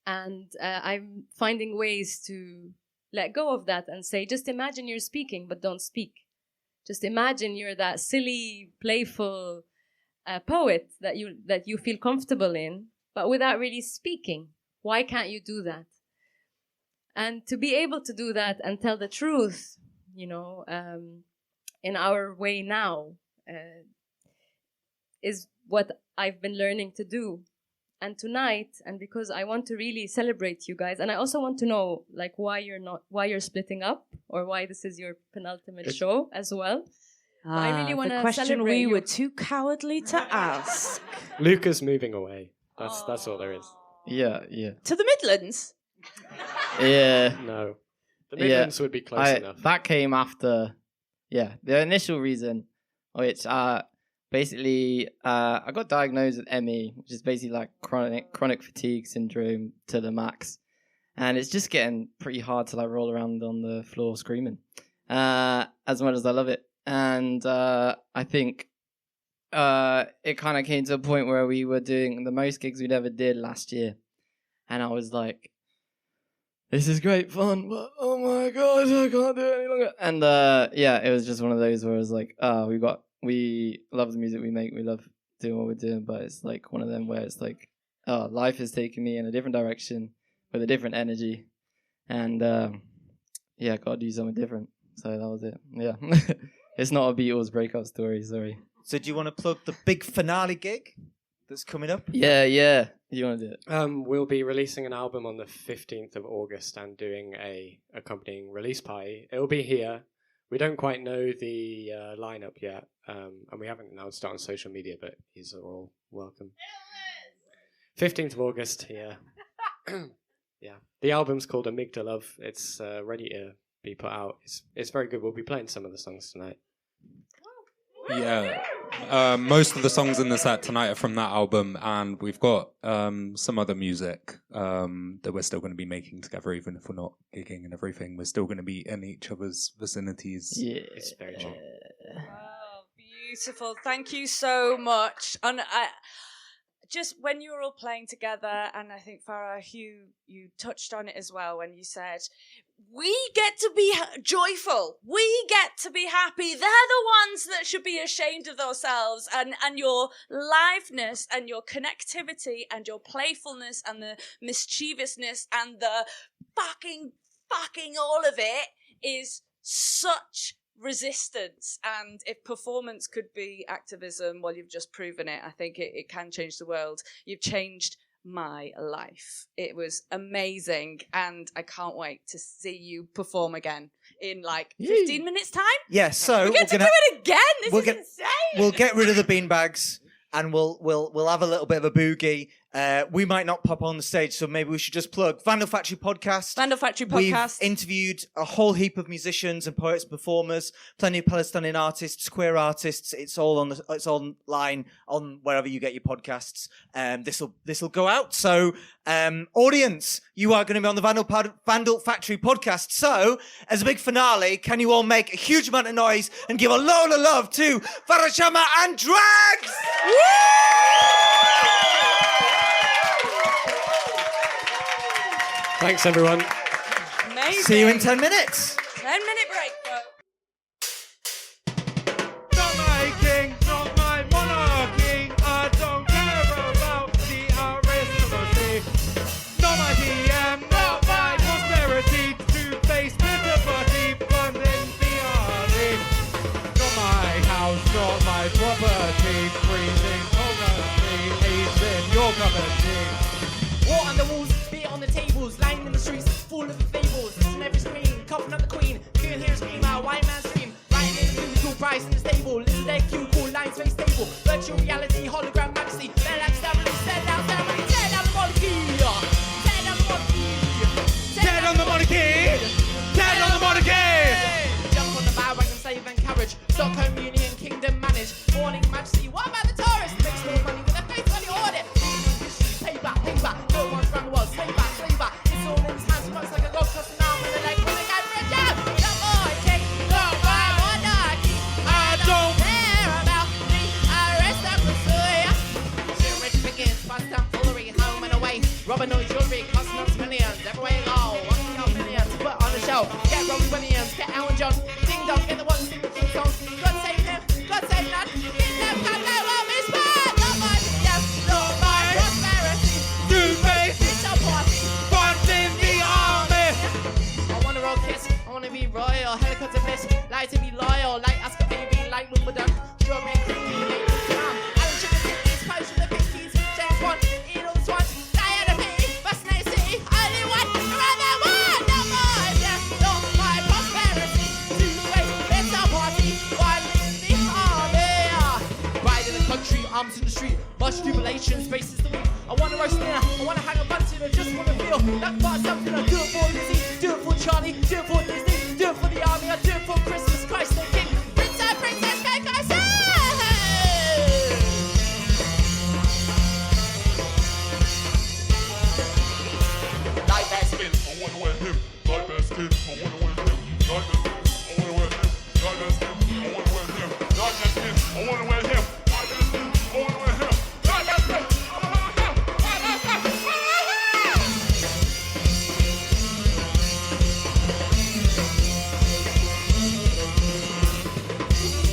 And I'm finding ways to let go of that and say, just imagine you're speaking, but don't speak. Just imagine you're that silly, playful poet that you feel comfortable in, but without really speaking. Why can't you do that? And to be able to do that and tell the truth, you know, in our way now, is what I've been learning to do. And tonight, and because I want to really celebrate you guys, and I also want to know, like, why you're splitting up, or why this is your penultimate show as well. I really want to the question celebrate we were too cowardly to ask. Luca's moving away. That's all there is. Yeah. To the Midlands? Yeah. No. The Midlands would be close enough. That came after, the initial reason, which basically I got diagnosed with ME, which is basically like chronic fatigue syndrome to the max, and it's just getting pretty hard to like roll around on the floor screaming, as much as I love it. And I think it kind of came to a point where we were doing the most gigs we'd ever did last year, and I was like, this is great fun, but oh my god, I can't do it any longer. And it was just one of those where I was like, we love the music we make, we love doing what we're doing, but it's like one of them where it's like, life has taken me in a different direction with a different energy, and gotta do something different. So that was it. Yeah. It's not a Beatles breakup story, sorry. So do you want to plug the big finale gig that's coming up? Yeah. You want to do it? We'll be releasing an album on the 15th of August and doing a accompanying release party. It'll be here. We don't quite know the lineup yet, and we haven't announced it on social media, but these are all welcome. 15th of August, yeah. Yeah. The album's called Amygdala. It's ready to be put out. It's very good. We'll be playing some of the songs tonight. Yeah. Most of the songs in the set tonight are from that album, and we've got some other music that we're still going to be making together, even if we're not gigging and everything. We're still going to be in each other's vicinities. Yeah, it's very true. Oh, beautiful. Thank you so much. And just when you were all playing together, and I think, Farah, you touched on it as well when you said, we get to be joyful. We get to be happy. They're the ones that should be ashamed of themselves. And your liveness and your connectivity and your playfulness and the mischievousness and the fucking all of it is such resistance. And if performance could be activism, well, you've just proven it. I think it can change the world. You've changed my life. It was amazing, and I can't wait to see you perform again in like 15 minutes time. Yeah, so we're going to do it again. This is insane. We'll get rid of the beanbags and we'll have a little bit of a boogie. We might not pop on the stage, so maybe we should just plug Vandal Factory Podcast. Vandal Factory We've Podcast. interviewed a whole heap of musicians and poets, performers, plenty of Palestinian artists, queer artists. It's all online on wherever you get your podcasts. This'll go out. So, audience, you are going to be on the Vandal Factory Podcast. So, as a big finale, can you all make a huge amount of noise and give a load of love to Farah Chamma and DRAAGS? Thanks, everyone. Amazing. See you in 10 minutes. 10-minute break, bro. Not my king, not my monarchy. I don't care about the aristocracy. Not my PM, not my prosperity. To face miserability, funding the army. Not my house, not my property. Freezing poverty, aids in your cup of tea. War on the walls, beat on the tables, lying in the streets, full of fables. Listen every scream, coughing up the queen, know it should be costing us millions. Everywhere you go, watching out millions. Put on the show, get Robbie Williams, get Alan John. Ding dong, get the one, sing the King song. God save him, God save that. Get them, can they love his man? Not my, yes, not my prosperity. Two-Face, It's a party. funding the army. I want a roll kiss, I want to be royal. Helicopter bliss, like to be loyal. Like Oscar baby, like Wimbledon. Strawberry cream, make it calm. Alan Sugar Tickies, Post with the Pinkies. James Bond, Edel Swan, Diana P. Fascinating City, only one around the world. Not my, yes, not my prosperity. Two-Face, it's a party. One in the army. Ride in the country, arms in the street. Much jubilation, space is the week. I want to roast dinner, I want to hang a bunch in. I just want to feel like part of something. I do it for Lizzie, do it for Charlie, do it for Disney, do it for the army. I do it for Christmas, Christ the King. Princess, Princess, Cake, I say. Like that skin, I wanna wear him. Like that skin, I wanna wear him. Like that skin, I wanna wear him. Like that skin, I wanna wear him. Like that skin, I wanna wear him. Like that skin, I wanna wear him. Like that skin, I wanna wear him. Like that skin.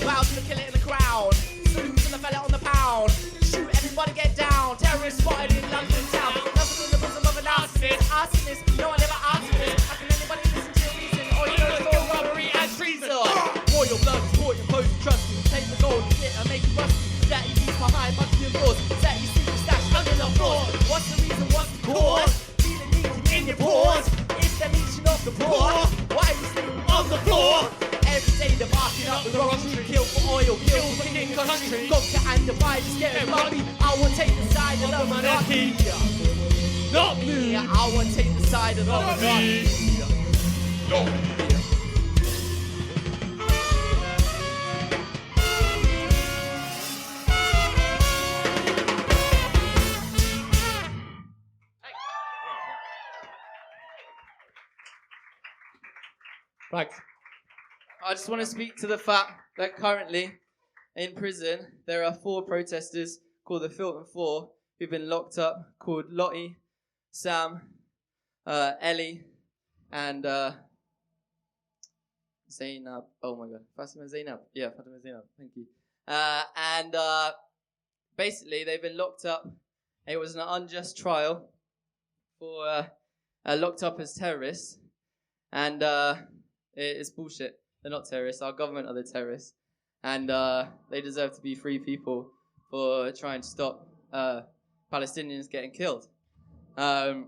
Wow, to kill it in the crowd. Salute to the fella on the pound. Shoot, everybody get down. Terrorists spotted in London town. Nothing in the bosom of an arsonist. Arsonist, no one ever asked for this. How can anybody listen to your reason? Or you know it's robbery and treason. Royal blood, support your pose, trust me. Take the gold, get and make it rusty. That you leave behind, monkey and doors. That you see the stash under the floor. What's the reason, what's the cause? Feeling leaking in your pores. If they're leeching off the poor, why are you sleeping on the floor? Every day they're barking up the wrong tree. Kill for oil, kill for king country. Conquer and divide, just getting money. I will take the side of the monarchy. Not me. I will take the side of the monarchy. Not me. Right. I just want to speak to the fact that currently in prison there are 4 protesters called the Filton Four who've been locked up, called Lottie, Sam, Ellie, and Zainab. Oh my God, Fatima Zainab. Yeah, Fatima Zainab. Thank you. And basically they've been locked up. It was an unjust trial for locked up as terrorists, and it's bullshit. They're not terrorists. Our government are the terrorists. And they deserve to be free people for trying to stop Palestinians getting killed. And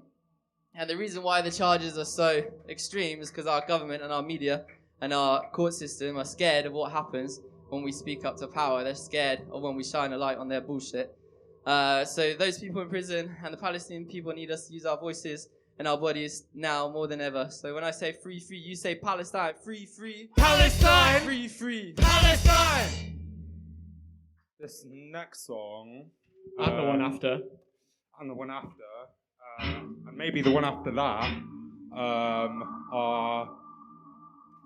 the reason why the charges are so extreme is because our government and our media and our court system are scared of what happens when we speak up to power. They're scared of when we shine a light on their bullshit. So those people in prison and the Palestinian people need us to use our voices and our bodies now more than ever. So when I say free, free, you say Palestine. Free, free. Palestine! Free, free. Palestine! This next song... And the one after. And the one after. And maybe the one after that. Are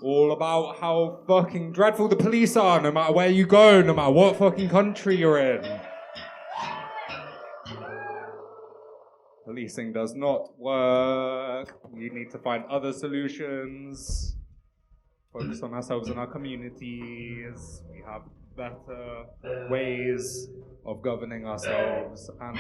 all about how fucking dreadful the police are, no matter where you go, no matter what fucking country you're in. Policing does not work. We need to find other solutions. Focus on ourselves and our communities. We have better ways of governing ourselves and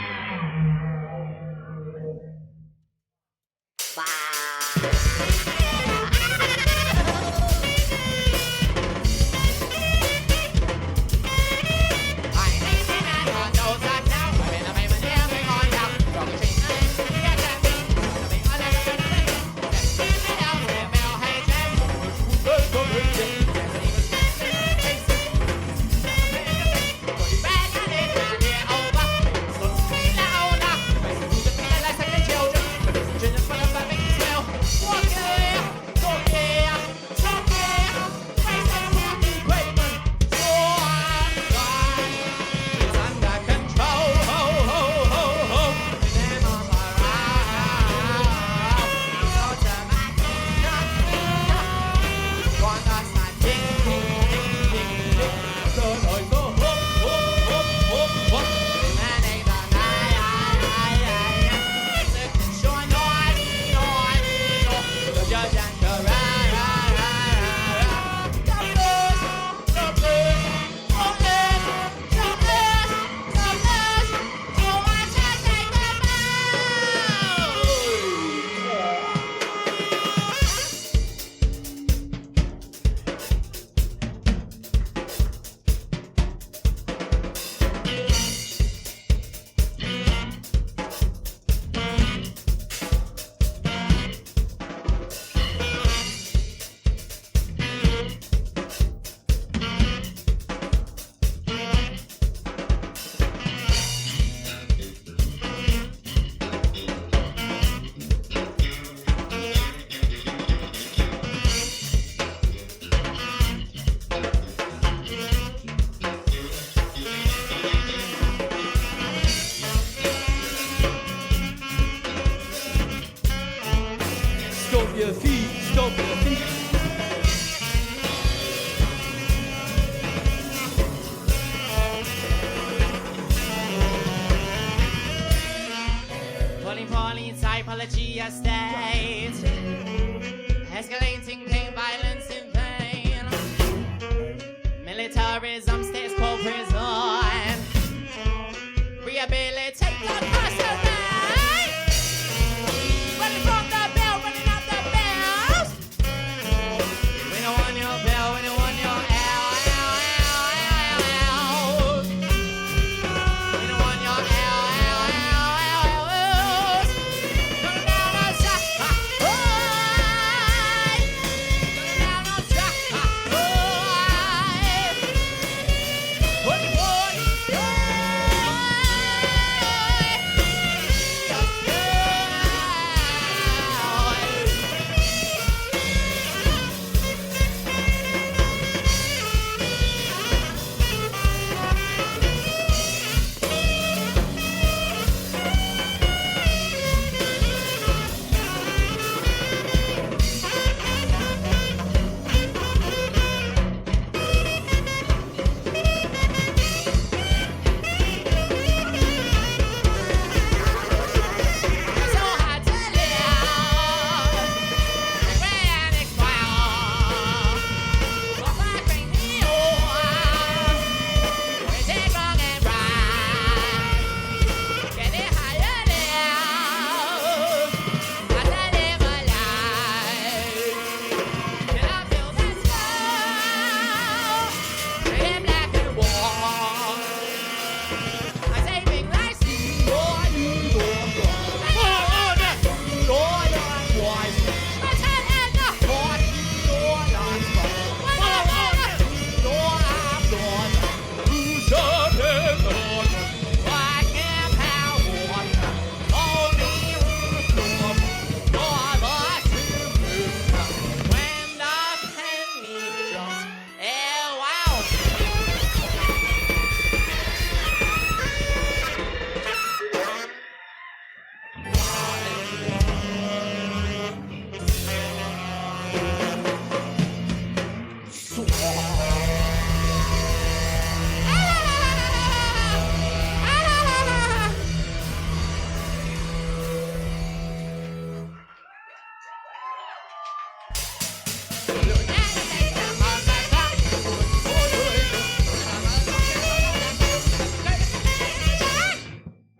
your feet, stomp your feet. Poly typology estate, escalating pain, violence in vain. Militarism, status quo prison. Rehabilitate the person. Running from the bell, running up the bells. We don't want your bell, we don't want your we don't want your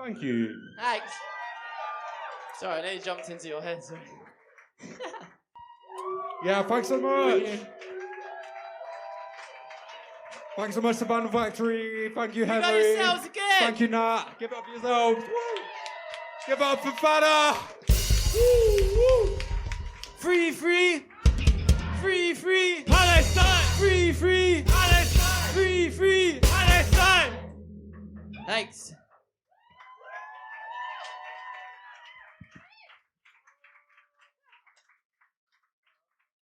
Thank you. Thanks. Sorry, I nearly jumped into your head. Sorry. Yeah, thanks so much. Thanks so much to Band Factory. Thank you, Henry. got yourselves again. Thank you, Nat. Give it up for yourselves. Woo. Give it up for Farah. Woo, woo. Free, free. Free, free. Palestine. Free, free. Palestine. Free, free. Palestine. Thanks.